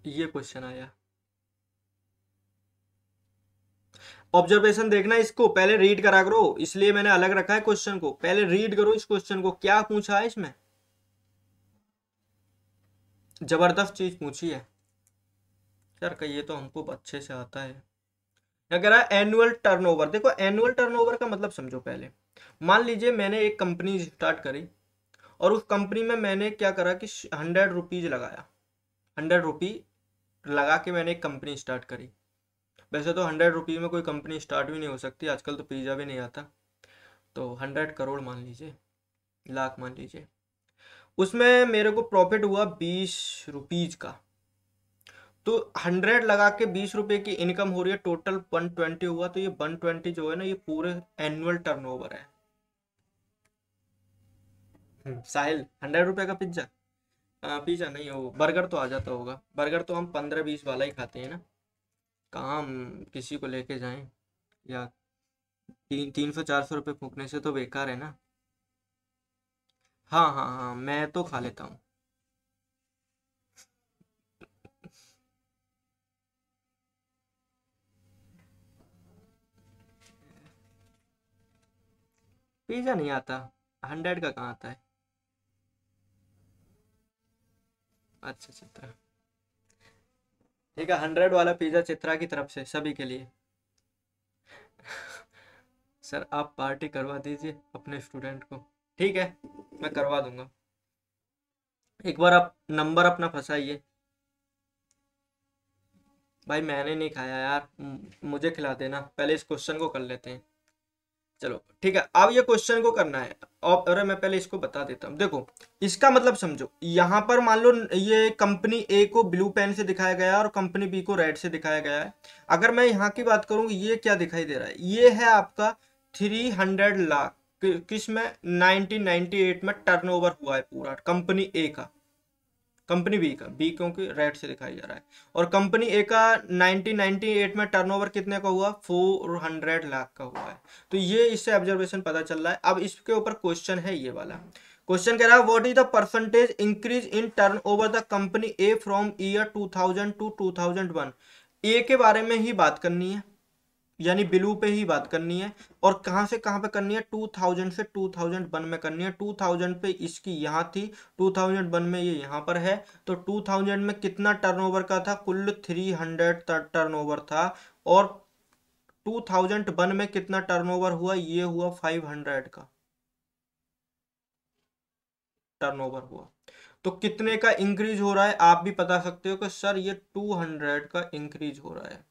ये क्वेश्चन आया, ऑब्जर्वेशन देखना, इसको पहले रीड करा करो, इसलिए मैंने अलग रखा है क्वेश्चन को, पहले रीड करो इस क्वेश्चन को, क्या पूछा है इसमें, जबरदस्त चीज पूछी है। यार का ये तो हमको अच्छे से आता है। क्या कह रहा है, एनुअल टर्नओवर। देखो एनुअल टर्नओवर का मतलब समझो पहले। मान लीजिए मैंने एक कंपनी स्टार्ट करी, और उस कंपनी में मैंने क्या करा कि 100 रुपीज लगाया, 100 रुपी लगा के मैंने एक कंपनी स्टार्ट करी। वैसे तो 100 रुपीज में कोई कंपनी स्टार्ट भी नहीं हो सकती, आजकल तो पिज्जा भी नहीं आता। तो 100 करोड़ मान लीजिए, लाख मान लीजिए, उसमें मेरे को प्रॉफिट हुआ 20 रुपीज का। तो 100 लगा के 20 रुपए की इनकम हो रही है, टोटल 120 हुआ, तो ये 120 जो है ना, ये पूरे एनुअल टर्नओवर है। साहिल, 100 रुपए का पिज्जा, पिज्जा नहीं, वो बर्गर तो आ जाता होगा, बर्गर तो हम 15-20 वाला ही खाते हैं ना, कहाँ हम किसी को लेके जाएं, या 300-400 रुपये फूकने से तो बेकार है ना। हाँ हाँ हाँ, मैं तो खा लेता हूँ। पिज्जा नहीं आता, 100 का कहाँ आता है। अच्छा चित्रा, ठीक है, 100 वाला पिज्जा चित्रा की तरफ से सभी के लिए। सर आप पार्टी करवा दीजिए अपने स्टूडेंट को, ठीक है, मैं करवा दूंगा। एक बार आप नंबर अपना फंसाइए। भाई मैंने नहीं खाया यार, मुझे खिला देना, पहले इस क्वेश्चन को कर लेते हैं। चलो ठीक है, अब ये क्वेश्चन को करना है। और अरे मैं पहले इसको बता देता हूँ, देखो इसका मतलब समझो, यहाँ पर मान लो ये कंपनी ए को ब्लू पेन से दिखाया गया है और कंपनी बी को रेड से दिखाया गया है। अगर मैं यहाँ की बात करूँ, ये क्या दिखाई दे रहा है, ये है आपका 300 लाख, किस में, 1998 में टर्नओवर हुआ है पूरा कंपनी ए का, कंपनी बी का, बी क्योंकि रेड से दिखाई जा रहा है, और कंपनी ए का 1998 में टर्नओवर कितने का हुआ, 400 लाख का हुआ है। तो ये इससे ऑब्जर्वेशन पता चल रहा है। अब इसके ऊपर क्वेश्चन है ये वाला, क्वेश्चन कह रहा है what is the percentage increase in turnover the company A from year 2000 to 2001। A के बारे में ही बात करनी है, यानी ब्लू पे ही बात करनी है, और कहां से कहां पे करनी है, 2000 से 2001 में करनी है। 2000 पे इसकी यहाँ थी, 2001 में ये यहाँ पर है, तो 2000 में कितना टर्नओवर का था, कुल 300 टर्नओवर था, और 2001 में कितना टर्नओवर हुआ, ये हुआ 500 का टर्नओवर हुआ। तो कितने का इंक्रीज हो रहा है, आप भी बता सकते हो कि सर ये 200 का इंक्रीज हो रहा है,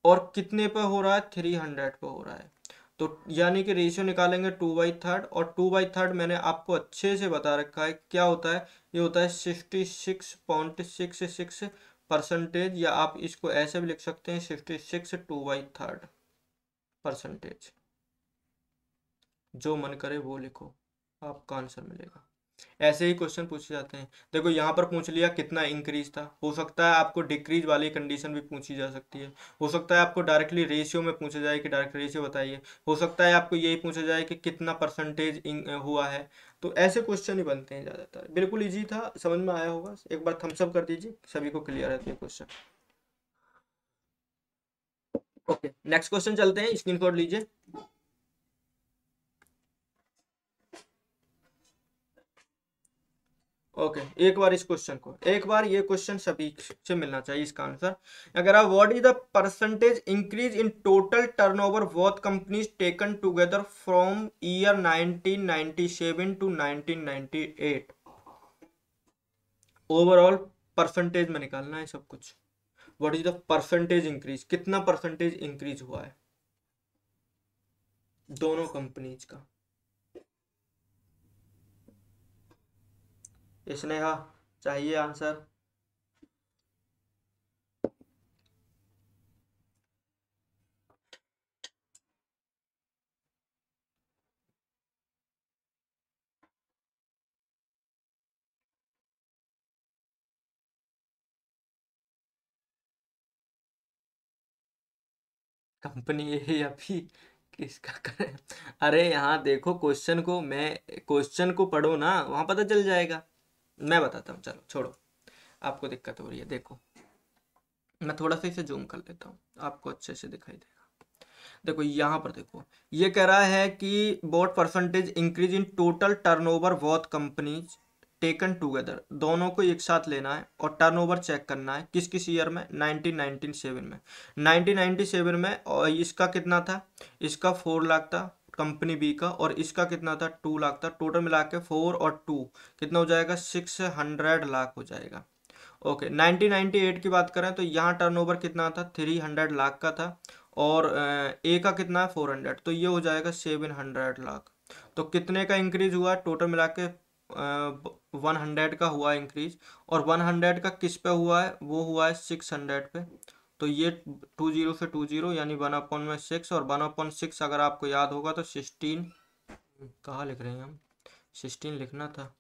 और कितने पे हो रहा है, 300 पे हो रहा है। तो यानी कि रेशियो निकालेंगे 2/3, और 2/3 मैंने आपको अच्छे से बता रखा है क्या होता है, ये होता है 66.66% या आप इसको ऐसे भी लिख सकते हैं 66 2/3%। जो मन करे वो लिखो, आपका आंसर मिलेगा। ऐसे ही क्वेश्चन पूछे जाते हैं। देखो यहाँ पर पूछ लिया कितना इंक्रीज था, हो सकता है आपको डिक्रीज वाली कंडीशन भी पूछी जा सकती है, हो सकता है आपको डायरेक्टली रेशियो में पूछा जाए कि डायरेक्ट रेशियो बताइए, हो सकता है आपको यही पूछा जाए कि कितना परसेंटेज हुआ है। तो ऐसे क्वेश्चन ही बनते हैं ज़्यादातर। बिल्कुल ईजी था, समझ में आया होगा। एक बार थम्स अप कर दीजिए, सभी को क्लियर है ये क्वेश्चन। ओके, नेक्स्ट क्वेश्चन चलते हैं, स्क्रीन शॉट लीजिए। ओके, एक बार इस क्वेश्चन को, एक बार ये क्वेश्चन सभी से मिलना चाहिए इसका आंसर। अगर आप what is the percentage increase in total turnover both companies taken together from year 1997 to 1998, overall percentage में निकालना है सब कुछ। What is the percentage increase, कितना परसेंटेज इंक्रीज हुआ है दोनों कंपनीज का। स्नेहा चाहिए आंसर। कंपनी ये अभी किसका करें। अरे यहाँ देखो क्वेश्चन को, मैं क्वेश्चन को पढ़ो ना, वहां पता चल जाएगा। मैं बताता हूँ, चलो छोड़ो, आपको दिक्कत हो रही है। देखो मैं थोड़ा सा इसे जूम कर लेता हूँ, आपको अच्छे से दिखाई देगा। देखो यहाँ पर देखो, ये कह रहा है कि boat percentage increase in total turnover both companies taken together, दोनों को एक साथ लेना है और टर्नओवर चेक करना है किस किस ईयर में, 1997 में। 1997 में और इसका कितना था, इसका 4 लाख था कंपनी बी का, और इसका कितना था 2 लाख था। टोटल मिला के 4 और 2 कितना हो जाएगा, 600 लाख हो जाएगा। ओके, 1998 की बात करें तो यहाँ टर्नओवर कितना था, 300 लाख का था, और ए का कितना है 400, तो ये हो जाएगा 700 लाख। तो कितने का इंक्रीज हुआ टोटल मिला के, 100 का हुआ इंक्रीज, और 100 का किस पे हुआ है, वो हुआ है 600 पे। तो ये 20 से 20 यानी 1/6, और 1/6 अगर आपको याद होगा तो 16, कहाँ लिख रहे हैं हम, 16 लिखना था,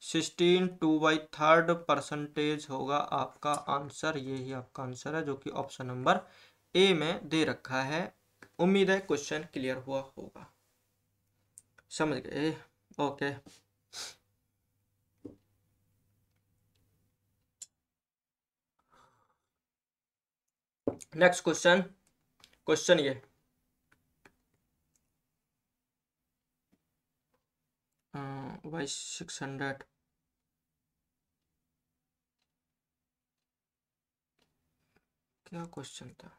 16/2 परसेंटेज होगा आपका आंसर। यही आपका आंसर है जो कि ऑप्शन नंबर ए में दे रखा है। उम्मीद है क्वेश्चन क्लियर हुआ होगा, समझ गए। Okay, next question. क्वेश्चन ये वाई 600, क्या क्वेश्चन था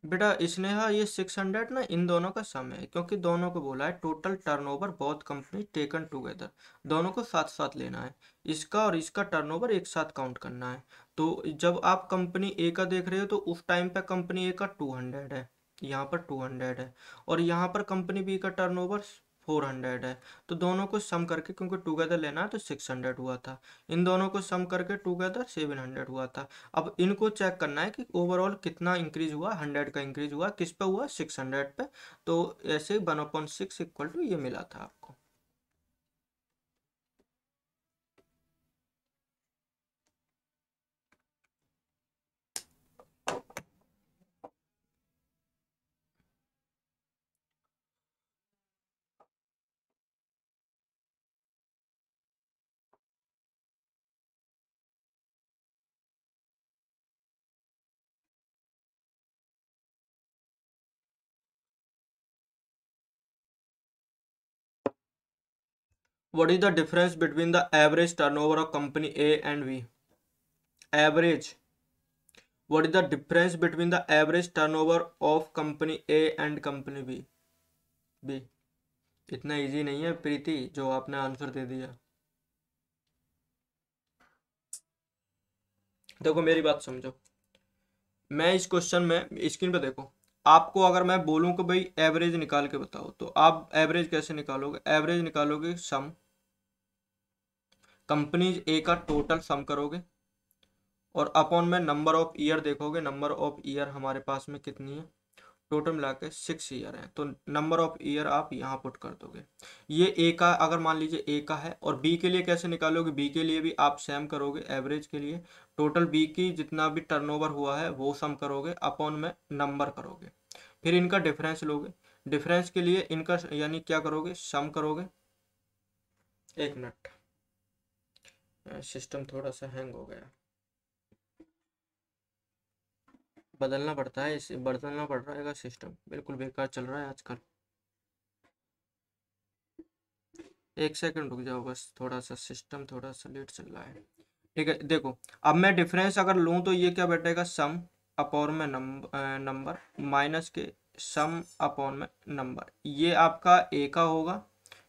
बेटा, इसने हाँ ये 600 ना इन दोनों का सम है, क्योंकि दोनों को बोला है टोटल टर्नओवर बहुत कंपनी टेकन टुगेदर, दोनों को साथ साथ लेना है, इसका और इसका टर्नओवर एक साथ काउंट करना है। तो जब आप कंपनी ए का देख रहे हो तो उस टाइम पे कंपनी ए का 200 है, यहाँ पर 200 है, और यहाँ पर कंपनी बी का टर्नओवर 400 है। तो दोनों को सम करके, क्योंकि टुगेदर लेना है तो 600 हुआ था, इन दोनों को सम करके टुगेदर 700 हुआ था। अब इनको चेक करना है कि ओवरऑल कितना इंक्रीज हुआ, 100 का इंक्रीज हुआ, किस पे हुआ, 600 पे। तो ऐसे 1/6 इक्वल टू ये मिला था आपको। What is the difference between the average turnover of company A and B. Average, what is the difference between the average turnover of company A and company B. B, इतना easy नहीं है प्रीति जो आपने answer दे दिया। देखो मेरी बात समझो, मैं इस क्वेश्चन में स्क्रीन पे देखो, आपको अगर मैं बोलूं कि भाई एवरेज निकाल के बताओ, तो आप एवरेज कैसे निकालोगे, एवरेज निकालोगे सम, कंपनीज ए का टोटल सम करोगे, और अपॉन में नंबर ऑफ ईयर देखोगे, नंबर ऑफ ईयर हमारे पास में कितनी है टोटल मिला के 6 ईयर है, तो नंबर ऑफ ईयर आप यहाँ पुट कर दोगे। ये ए का, अगर मान लीजिए ए का है, और बी के लिए कैसे निकालोगे, बी के लिए भी आप सेम करोगे, एवरेज के लिए टोटल बी की जितना भी टर्नओवर हुआ है वो सम करोगे, अपॉन में नंबर करोगे, फिर इनका डिफरेंस लोगे, डिफरेंस के लिए इनका यानी क्या करोगे, सम करोगे। एक मिनट, सिस्टम थोड़ा सा हैंग हो गया, बदलना पड़ता है, इसे बदलना पड़ रहा है, सिस्टम बिल्कुल बेकार चल रहा है आजकल। एक सेकंड रुक जाओ बस, थोड़ा सा सिस्टम थोड़ा सा लेट चल रहा है। ठीक है, देखो अब मैं डिफरेंस अगर लूँ तो ये क्या बैठेगा, सम अपॉन में नंबर माइनस के सम अपॉन में नंबर, ये आपका ए का होगा,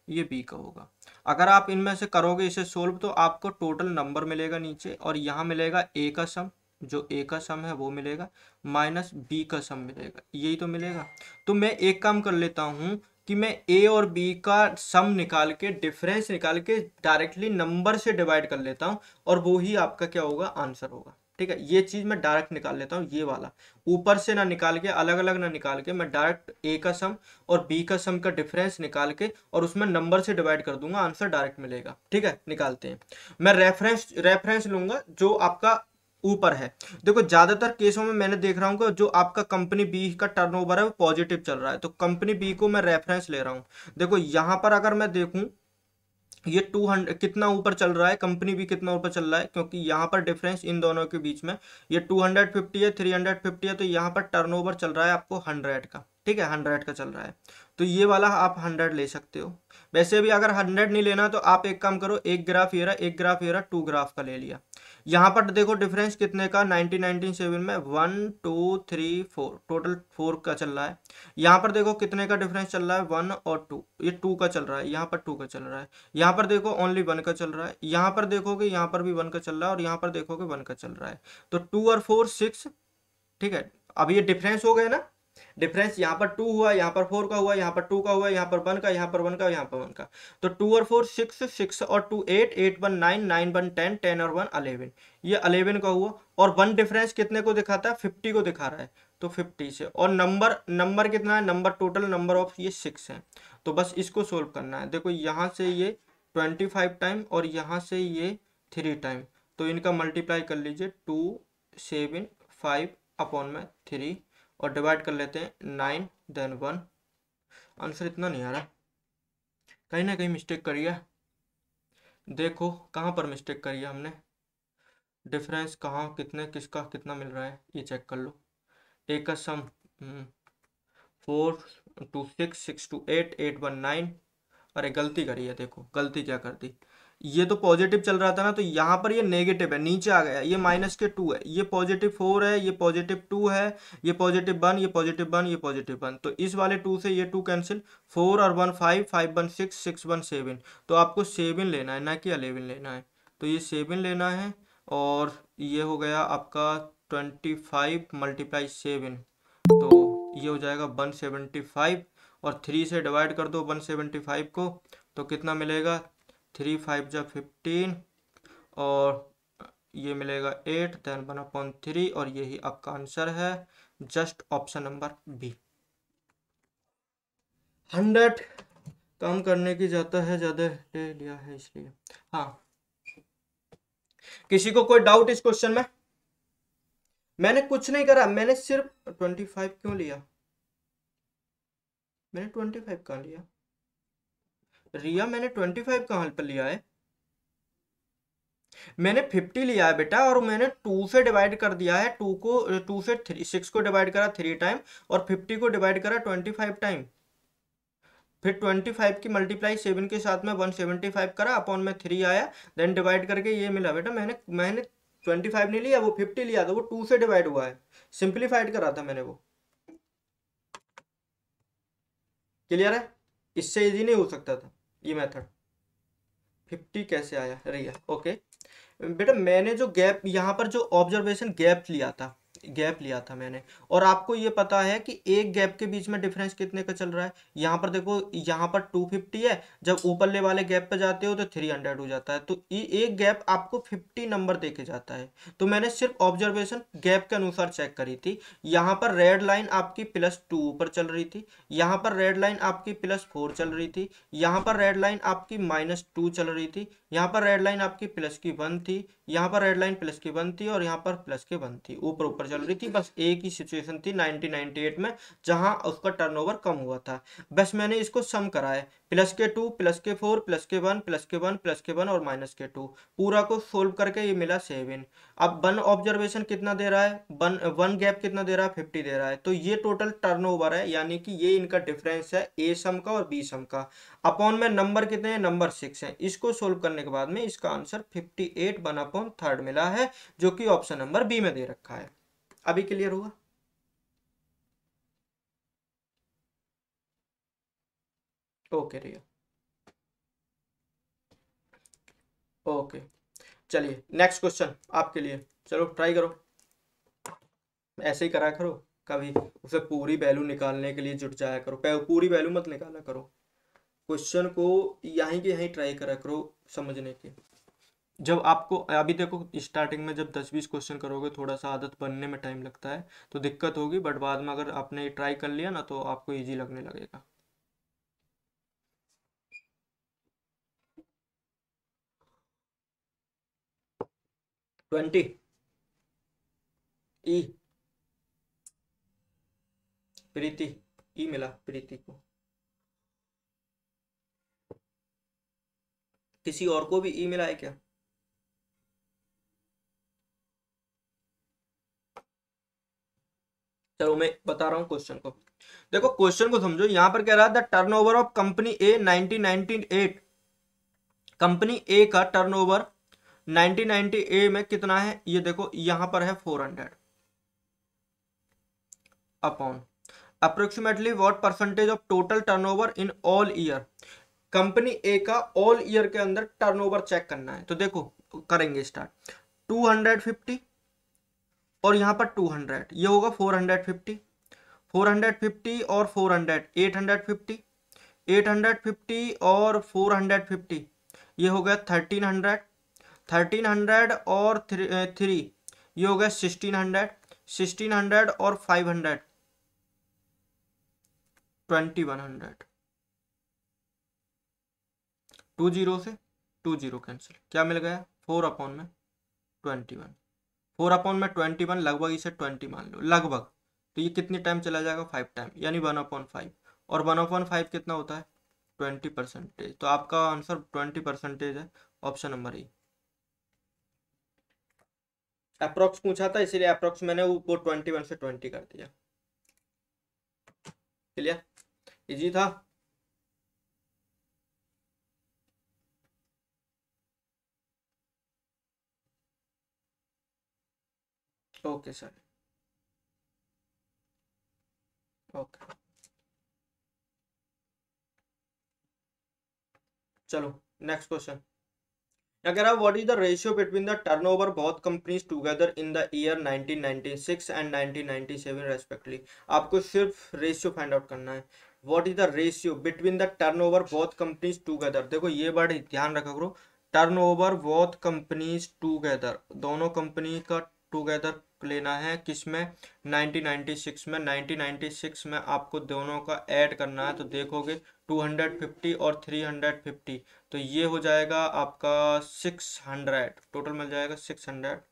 ये बी का होगा। अगर आप इनमें से करोगे इसे सोल्व तो आपको टोटल नंबर मिलेगा नीचे, और यहाँ मिलेगा ए का सम, जो ए का सम है वो मिलेगा, माइनस बी का सम मिलेगा, यही तो मिलेगा। तो मैं एक काम कर लेता हूँ कि मैं ए और बी का सम निकाल के, डिफरेंस निकाल के डायरेक्टली नंबर से डिवाइड कर लेता हूँ, और वो ही आपका क्या होगा, आंसर होगा। ठीक है, ये चीज मैं डायरेक्ट निकाल लेता हूँ, ये वाला ऊपर से ना निकाल के, अलग अलग ना निकाल के, मैं डायरेक्ट ए का सम और बी का सम का डिफरेंस निकाल के और उसमें नंबर से डिवाइड कर दूंगा, आंसर डायरेक्ट मिलेगा। ठीक है, निकालते हैं। मैं रेफरेंस लूंगा जो आपका ऊपर है। देखो ज्यादातर केसों में मैंने देख रहा हूँ कि जो आपका कंपनी बी का टर्नओवर है वो पॉजिटिव चल रहा है, तो कंपनी बी को मैं रेफरेंस ले रहा हूँ। देखो यहाँ पर अगर मैं देखूँ ये 200 कितना ऊपर चल रहा है, कंपनी भी कितना ऊपर चल रहा है, क्योंकि यहाँ पर डिफरेंस इन दोनों के बीच में ये 250 है, 350 है, तो यहाँ पर टर्नओवर चल रहा है आपको 100 का। ठीक है, 100 का चल रहा है, तो ये वाला आप 100 ले सकते हो। वैसे भी अगर 100 नहीं लेना तो आप एक काम करो, एक ग्राफ ये रहा, एक ग्राफ ये रहा, 2 ग्राफ का ले लिया। यहाँ पर देखो डिफरेंस कितने का, 1997 में 1 2 3 4, टोटल 4 का चल रहा है। यहाँ पर देखो कितने का डिफरेंस चल रहा है, 1 और 2, ये 2 का चल रहा है, यहाँ पर 2 का चल रहा है, यहाँ पर देखो ओनली 1 का चल रहा है, यहाँ पर देखोगे यहाँ पर भी 1 का चल रहा है, और यहाँ पर देखोगे 1 का चल रहा है, तो 2 और 4 6। ठीक है, अब ये डिफरेंस हो गए ना, डिफरेंस यहाँ पर 2 हुआ, यहाँ पर 4 का हुआ, यहाँ पर 2 का हुआ, यहाँ पर 1 का, यहाँ पर 1 का, यहाँ पर 1 का, तो 2 और 4 6, 6 और 2 8, 8 1 9, 9 1 10, 10 और 1 11, ये 11 का हुआ। और 1 डिफरेंस कितने को दिखाता है, 50 को दिखा रहा है, तो 50 से। और नंबर कितना है, नंबर टोटल नंबर ऑफ ये 6 है, तो बस इसको सोल्व करना है। देखो यहाँ से ये 25 टाइम और यहाँ से ये 3 टाइम, तो इनका मल्टीप्लाई कर लीजिए, 2 7 5 अपॉन में 3, और डिवाइड कर लेते हैं 9 देन 1। आंसर इतना नहीं आ रहा, कहीं ना कहीं मिस्टेक करी है। देखो कहाँ पर मिस्टेक करी है हमने, डिफरेंस कहाँ, कितने किसका कितना मिल रहा है ये चेक कर लो। एक का सम 4 2 6, 6 2 8, 8 1 9। अरे गलती करी है, देखो गलती क्या कर दी, ये तो पॉजिटिव चल रहा था ना, तो यहाँ पर ये नेगेटिव है, नीचे आ गया, ये माइनस के 2 है, ये पॉजिटिव 4 है, ये पॉजिटिव 2 है, ये पॉजिटिव 1, ये पॉजिटिव 1, ये पॉजिटिव 1, तो इस वाले 2 से ये 2 कैंसिल, 4 और 1 5, 5 1 6, 6 1 7, तो आपको 7 लेना है ना कि 11 लेना है, तो ये 7 लेना है। और ये हो गया आपका 25 मल्टीप्लाई 7, तो ये हो जाएगा 175, और 3 से डिवाइड कर दो 175 को, तो कितना मिलेगा, 3 5 जा 15, और ये मिलेगा 8 देन 1/3, और यही आपका आंसर है, जस्ट ऑप्शन नंबर बी। 100 कम करने की जाता है, ज़्यादा ले लिया है इसलिए। हाँ, किसी को कोई डाउट इस क्वेश्चन में? मैंने कुछ नहीं करा, मैंने सिर्फ 25 क्यों लिया, मैंने 25 कहाँ लिया रिया, मैंने 25 कहाँ पर लिया है, मैंने 50 लिया है बेटा, और मैंने 2 से डिवाइड कर दिया है, 2 को 2 से 6 को डिवाइड करा 3 टाइम, और 50 को डिवाइड करा 25 टाइम, फिर 25 की मल्टीप्लाई 7 के साथ में 175 करा, अपॉन में 3 आया, देन डिवाइड करके ये मिला बेटा। मैंने 25 नहीं लिया, वो 50 लिया था, वो 2 से डिवाइड हुआ है, सिंप्लीफाइड करा था मैंने वो। क्लियर है, इससे इजी नहीं हो सकता था ये मेथड। 50 कैसे आया रिया, ओके बेटा, मैंने जो गैप यहाँ पर जो ऑब्जर्वेशन गैप लिया था, गैप लिया था मैंने, और आपको ये पता है कि एक गैप के बीच में डिफरेंस कितने का चल रहा है। यहाँ पर देखो, यहाँ पर 250 है, जब ऊपरले वाले गैप पे जाते हो तो 300 हो जाता है, तो एक गैप आपको 50 नंबर दे के जाता है। तो मैंने सिर्फ ऑब्जर्वेशन गैप के अनुसार चेक करी थी। यहाँ पर रेड लाइन आपकी +2 ऊपर चल रही थी, यहाँ पर रेड लाइन आपकी +4 चल रही थी, यहाँ पर रेड लाइन आपकी -2 चल रही थी, यहाँ पर रेड लाइन आपकी +1 थी, यहाँ पर रेड लाइन +1 थी, और यहाँ पर +1 थी, ऊपर ऊपर चल रही थी। बस एक ही सिचुएशन थी 1998 में जहां उसका टर्नओवर कम हुआ था। बस मैंने इसको सम करा है, +2 +4 +1 +1 +1 और -2, पूरा को सोल्व करके ये मिला 7। अब वन ऑब्जर्वेशन कितना दे रहा है, वन गैप कितना दे रहा है, 50 दे रहा है। तो ये टोटल टर्नओवर है, यानी कि ये इनका डिफरेंस है, ए सम का और बी सम का। अपॉन में नंबर कितने हैं, नंबर 6 है। इसको सोल्व करने के बाद में इसका आंसर 58 1/3 मिला है, जो कि ऑप्शन नंबर बी में दे रखा है। अभी क्लियर हुआ? ओके रिया, ओके। चलिए नेक्स्ट क्वेश्चन आपके लिए, चलो ट्राई करो, ऐसे ही करा करो, कभी उसे पूरी वैल्यू निकालने के लिए जुट जाया करो, पूरी वैल्यू मत निकाला करो, क्वेश्चन को यहीं के यहीं ट्राई करा करो समझने की। जब आपको अभी देखो, स्टार्टिंग में जब 10-20 क्वेश्चन करोगे थोड़ा सा आदत बनने में टाइम लगता है तो दिक्कत होगी, बट बाद में अगर आपने ट्राई कर लिया ना तो आपको इजी लगने लगेगा। 20 ई, प्रीति, ई मिला प्रीति को, किसी और को भी ई मिला है क्या? चलो मैं बता रहा हूँ क्वेश्चन को, देखो क्वेश्चन को समझो। यहाँ पर कह रहा है the turnover of company A 1998, company A का टर्नओवर 1990 ए में कितना है, ये देखो यहाँ पर है 400 upon approximately what percentage of total turnover in all year. Company A का ऑल ईयर के अंदर टर्नओवर चेक करना है, तो देखो करेंगे स्टार्ट, 250 और यहाँ पर 200, ये होगा 450, 450 और 400 850, 850 और 450 ये हो गया 1300, 1300 और 3 ये हो गया 1600, 1600 और 500 2100, 2 जीरो से 2 जीरो कैंसिल, क्या मिल गया 4/21, 4/21 लगभग इसे 20 मान लो लगभग, तो ये कितनी टाइम चला जाएगा 5 टाइम, यानी 1/5, और 1/5 कितना होता है 20%, तो आपका आंसर 20% है, ऑप्शन नंबर ई। अप्रोक्स पूछा था इसीलिए अप्रोक्स मैंने वो 21 से 20 कर दिया। क्लियर, इजी था। Okay sir, okay. चलो नेक्स्ट क्वेश्चन, अगर आप what is the ratio between the turnover both companies together in the year 1996 and 1997 respectively. आपको सिर्फ रेशियो फाइंड आउट करना है, what is the ratio between the turnover both companies together. देखो ये word ध्यान रखा करो, टर्नओवर बोथ कंपनीज टुगेदर, दोनों कंपनी का टुगेदर लेना है, किसमें 1996 में, 1996 में आपको दोनों का ऐड करना है, तो देखोगे 250 और 350, तो ये हो जाएगा आपका 600, टोटल मिल जाएगा 600,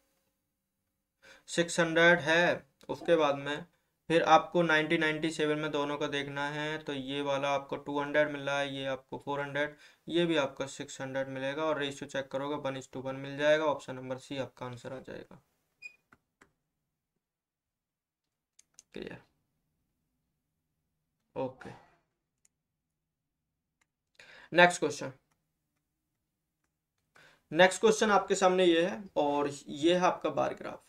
600 है। उसके बाद में फिर आपको 1997 में दोनों का देखना है, तो ये वाला आपको 200 मिल रहा है, ये आपको 400, ये भी आपका 600 मिलेगा, और रेशियो चेक करोगे 1:1 मिल जाएगा, ऑप्शन नंबर सी आपका आंसर आ जाएगा। Clear, okay. Next question, next question आपके सामने ये है, और ये है आपका बार ग्राफ।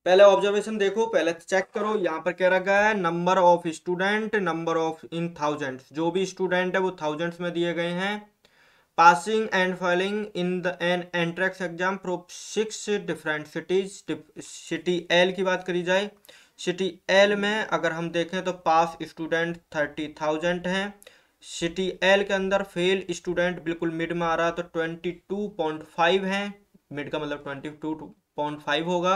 पहले ऑब्जर्वेशन देखो, पहले चेक करो, यहाँ पर कह रखा है number of student, number of in thousands, जो भी स्टूडेंट है वो थाउजेंड्स में दिए गए हैं, passing and failing in the an entrance exam from 6 different cities। City L की बात करी जाए, सिटी एल में अगर हम देखें तो पास स्टूडेंट 30,000 हैं। सिटी एल के अंदर फेल स्टूडेंट बिल्कुल मिड में आ रहा है तो 22.5 हैं। मिड का मतलब 22.5 होगा।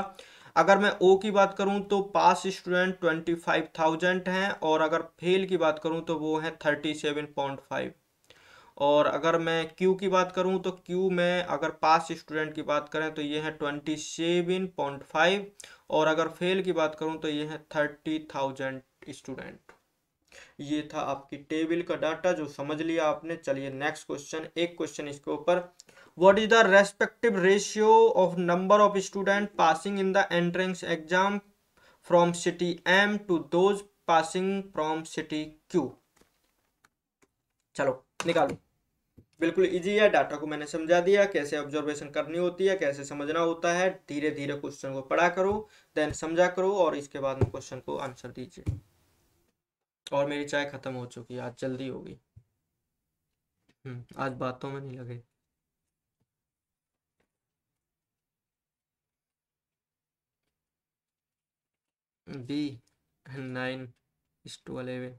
अगर मैं ओ की बात करूं तो पास स्टूडेंट 25,000 हैं और अगर फेल की बात करूं तो वो हैं 37.5। और अगर मैं क्यू की बात करूं तो क्यू में अगर पास स्टूडेंट की बात करें तो ये है 27.5 और अगर फेल की बात करूं तो ये है 30,000 स्टूडेंट। ये था आपकी टेबल का डाटा जो समझ लिया आपने। चलिए नेक्स्ट क्वेश्चन, एक क्वेश्चन इसके ऊपर। What is the respective ratio of number of student passing in the entrance exam from city M to those passing from city Q? चलो निकालो। बिल्कुल इजी है, डाटा को मैंने समझा दिया कैसे ऑब्जर्वेशन करनी होती है, कैसे समझना होता है। धीरे धीरे क्वेश्चन को पढ़ा करो, देन समझा करो और इसके बाद में क्वेश्चन को आंसर दीजिए। और मेरी चाय खत्म हो चुकी है, आज जल्दी होगी। आज बातों में नहीं लगे। B 9:11।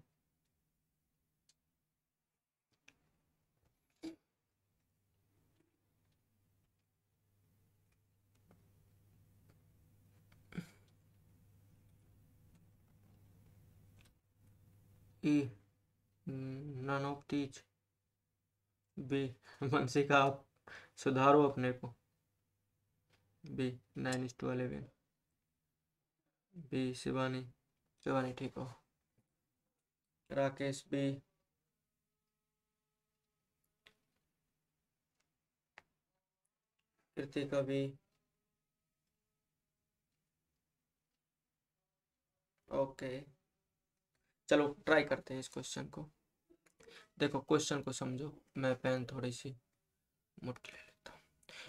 E none of these. B Mansika आप सुधारो अपने को। बी 9:11। बी शिवानी। शिवानी ठीक हो। Rakesh B. Kritika B. Okay चलो ट्राई करते हैं इस क्वेश्चन को। देखो क्वेश्चन को समझो, मैं पेन थोड़ी सी मोटी ले लेता हूँ।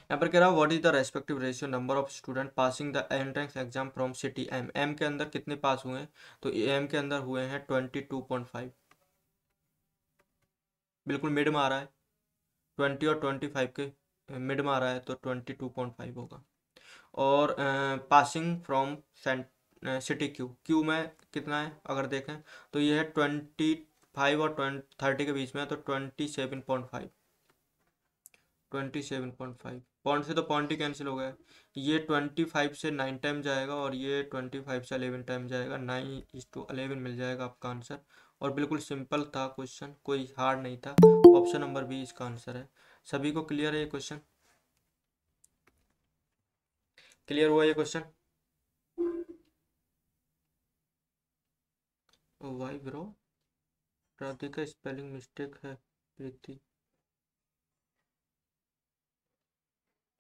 यहाँ पर कह रहा है what is the respective ratio number of student passing the entrance exam from city M. M के अंदर कितने पास हुए हैं तो एम के अंदर हुए हैं 22.5। बिल्कुल मिड में आ रहा है, 20 और 25 के मिड में आ रहा है तो 22.5 होगा। और passing from city Q, Q में कितना है अगर देखें तो ये है 25 और 30 के बीच में है तो 27.5। 27.5 पॉइंट से तो पॉइंट ही कैंसिल हो गया। ये 25 से 9 टाइम जाएगा और ये 25 से 11 टाइम जाएगा, 9:11 मिल जाएगा आपका आंसर। और बिल्कुल सिंपल था क्वेश्चन, कोई हार्ड नहीं था। ऑप्शन नंबर बी इसका आंसर है। सभी को क्लियर है ये क्वेश्चन? क्लियर हुआ ये question? Y bro? Radhika spelling mistake है प्रीति।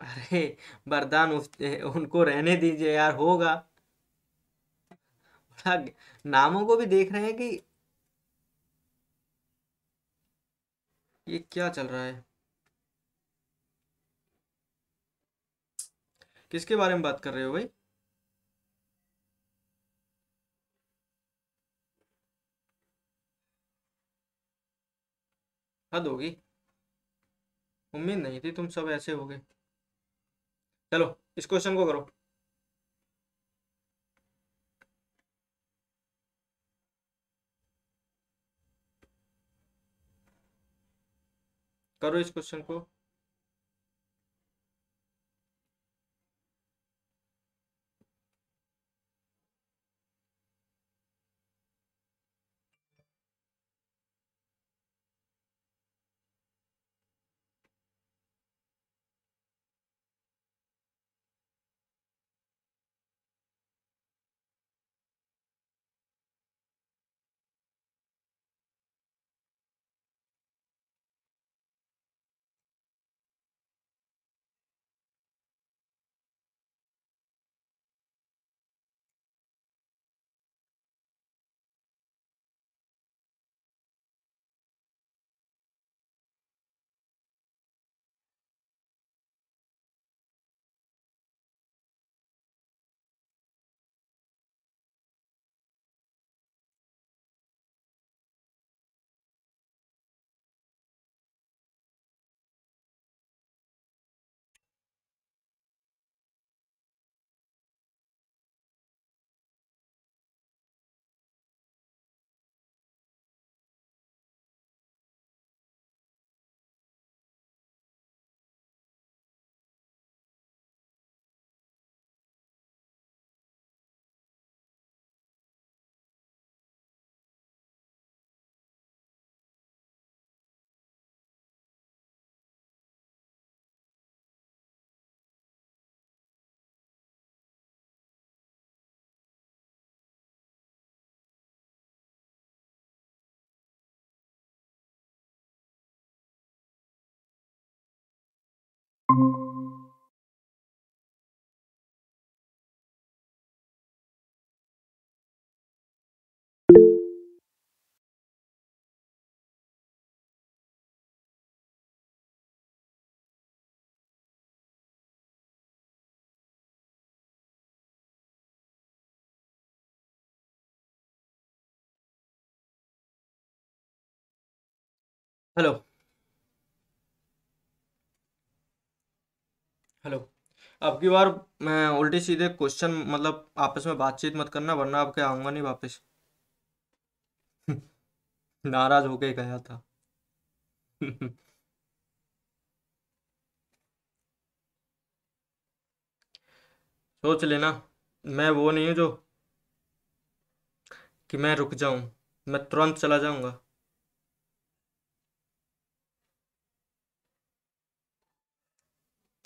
अरे वरदान उनको रहने दीजिए यार, होगा। बड़ा नामों को भी देख रहे हैं कि ये क्या चल रहा है। किसके बारे में बात कर रहे हो भाई? हद होगी, उम्मीद नहीं थी तुम सब ऐसे होगे। चलो इस क्वेश्चन को करो। करो इस क्वेश्चन को। हेलो। हेलो। अब की बार मैं उल्टे सीधे क्वेश्चन मतलब आपस में बातचीत मत करना, वरना आपके आऊंगा नहीं वापस। नाराज होके गया था। सोच लेना। मैं वो नहीं हूँ जो कि मैं रुक जाऊं, मैं तुरंत चला जाऊंगा।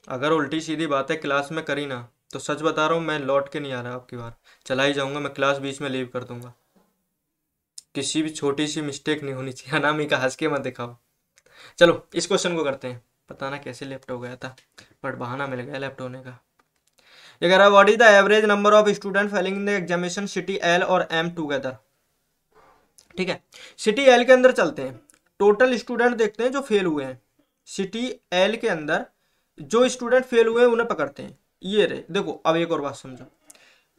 अगर उल्टी सीधी बातें क्लास में करी ना, तो सच बता रहा हूँ मैं लौट के नहीं आ रहा आपकी बार। चला ही जाऊंगा, मैं क्लास बीच में लीव कर दूंगा। किसी भी छोटी सी मिस्टेक नहीं होनी चाहिए। अनामिका हंस के मत दिखाओ। चलो इस क्वेश्चन को करते हैं। पता ना कैसे लेफ्ट हो गया था, बट बहाना मिल गया लेफ्ट होने का। ये कह रहा है what is the average number of student Fehling in the examination city L और एम टुगेदर। ठीक है, सिटी एल के अंदर चलते हैं। टोटल स्टूडेंट देखते हैं जो फेल हुए हैं। सिटी एल के अंदर जो स्टूडेंट फेल हुए हैं उन्हें पकड़ते हैं। ये रहे, देखो अब एक और बात समझो।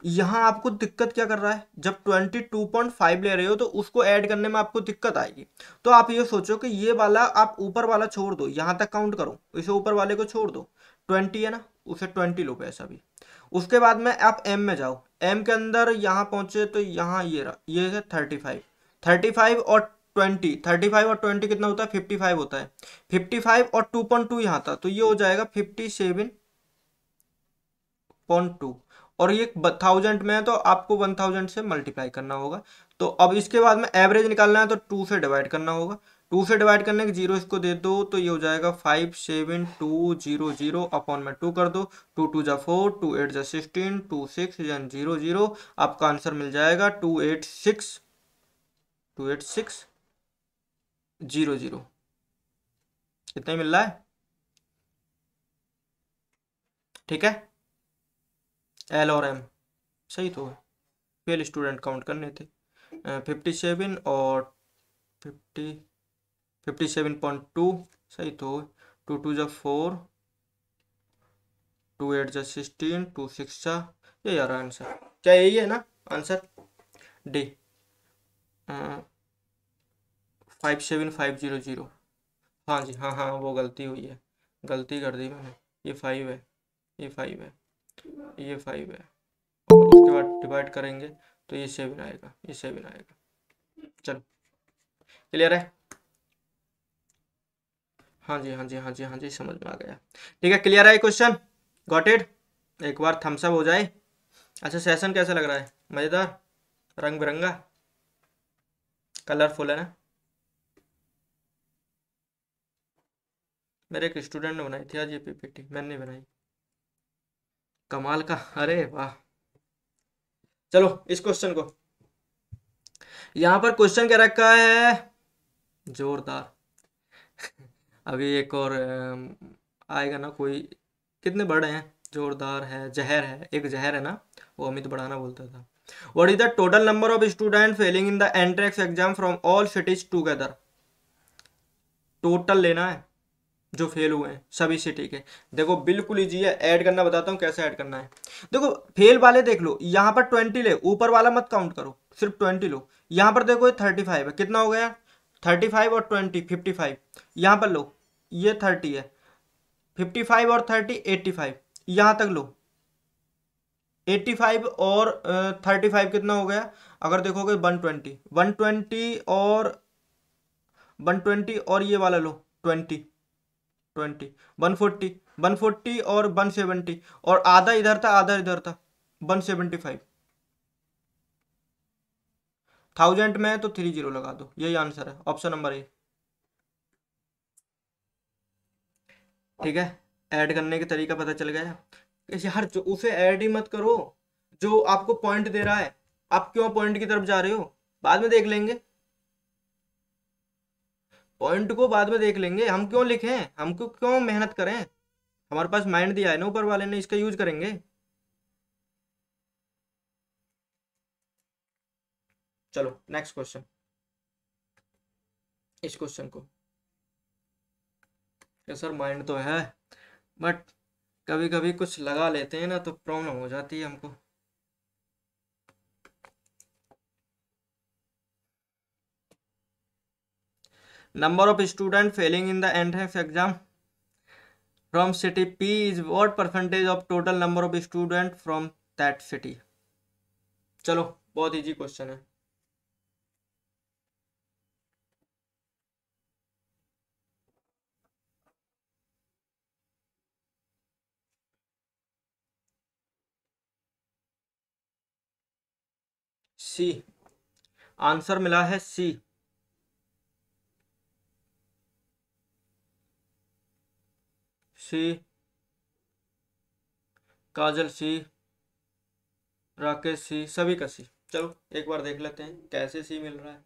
यहाँ आपको दिक्कत क्या कर रहा है, जब 22.5 ले रहे हो तो उसको ऐड करने में आपको दिक्कत आएगी। तो आप ये सोचो कि ये वाला आप ऊपर वाला छोड़ दो, यहाँ तक काउंट करो, इसे ऊपर वाले को छोड़ दो। 20 है ना, उसे 20 लो पैसा भी। उसके बाद में आप एम में जाओ। एम के अंदर यहाँ पहुंचे तो यहाँ ये रहा, ये है 35। 35 और 20, 35 और 20 कितना होता है, 55 होता है। 55 और 2.2 यहाँ था, तो ये हो जाएगा 57.2। और ये 1000 में है तो आपको 1000 से मल्टीप्लाई करना होगा। तो अब इसके बाद में एवरेज निकालना है तो 2 से डिवाइड करना होगा। 2 से डिवाइड करने के जीरो इसको दे दो तो ये हो जाएगा 57200 अपॉन में 2 कर दो। 2 2 जा 4, 2 8 जा 16, 2 6 0 0। आपका आंसर मिल जाएगा 286 कितना ही मिल रहा है। ठीक है, एल और एम सही तो है। फेल स्टूडेंट काउंट करने थे। 57 और 50, 57.2 सही तो है। 2 2 जा 4, 2 8 जा 16, 2 6 जा, ये यार आंसर क्या यही है ना आंसर। डी, 57500। हाँ जी, हाँ हाँ वो गलती हुई है, गलती कर दी मैंने। ये 5 है, ये 5 है, ये 5 है। और उसके बाद डिवाइड करेंगे तो ये 7 आएगा, ये 7 आएगा। चलो क्लियर है। हाँ जी, हाँ जी, हाँ जी, हाँ जी, समझ में आ गया। ठीक है, क्लियर है क्वेश्चन। Got it. एक बार थम्स अप हो जाए। अच्छा सेशन कैसा लग रहा है, मज़ेदार, रंग बिरंगा, कलरफुल है ना। मेरे एक स्टूडेंट ने बनाई थी आज ये पीपीटी, मैंने नहीं बनाई। कमाल का, अरे वाह। चलो इस क्वेश्चन को, यहाँ पर क्वेश्चन क्या रखा है, जोरदार। अभी एक और आएगा ना कोई। कितने बड़े हैं, जोरदार है, जहर है, एक जहर है ना, वो अमित बढ़ाना बोलता था। What is the total number of student Fehling in the entrance exam from all cities together. Total लेना है जो फेल हुए हैं सभी सिटी के। देखो बिल्कुल इजी है, ऐड करना बताता हूँ कैसे ऐड करना है। देखो फेल वाले देख लो, यहाँ पर 20 ले, ऊपर वाला मत काउंट करो, सिर्फ 20 लो। यहाँ पर देखो ये 35 है, कितना हो गया, 35 और 20 55। यहाँ पर लो, ये 30 है, 55 और 30 85। यहाँ तक लो, 85 और 35 कितना हो गया। अगर देखोगे 120, 120 और 120 और ये वाला लो 20, 20, 140, 140 और 170, और आधा इधर था आधा इधर था, 175। 1000 में है तो 30 लगा दो, यही आंसर है, ऑप्शन नंबर ए। ठीक है, ऐड करने का तरीका पता चल गया। ऐसे हर जो उसे ऐड ही मत करो जो आपको पॉइंट दे रहा है। आप क्यों पॉइंट की तरफ जा रहे हो, बाद में देख लेंगे। पॉइंट को बाद में देख लेंगे, हम क्यों लिखें, हमको क्यों मेहनत करें। हमारे पास माइंड दिया है ना ऊपर वाले ने, इसका यूज करेंगे। चलो नेक्स्ट क्वेश्चन, इस क्वेश्चन को। सर माइंड तो है, बट कभी कभी कुछ लगा लेते हैं ना तो प्रॉब्लम हो जाती है हमको। Number of student Fehling in the entrance exam from city P is what percentage of total number of student from that city. चलो बहुत इजी क्वेश्चन है। सी, आंसर मिला है सी। सी, काजल सी, राकेश सी, सभी का सी। चलो एक बार देख लेते हैं कैसे सी मिल रहा है।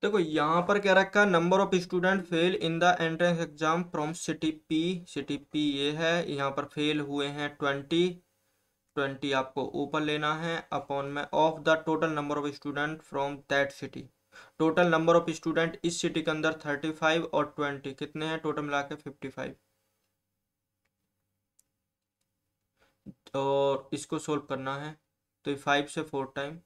देखो यहाँ पर क्या रखा, number of student fail in the entrance exam from city P. City P ये है, यहाँ पर फेल हुए हैं 20। 20 आपको ऊपर लेना है अपॉन में of the total number of student from that city. Total number of student इस सिटी के अंदर 35 और 20 कितने हैं, टोटल मिला के 55। और इसको सोल्व करना है तो 5 से 4 टाइम,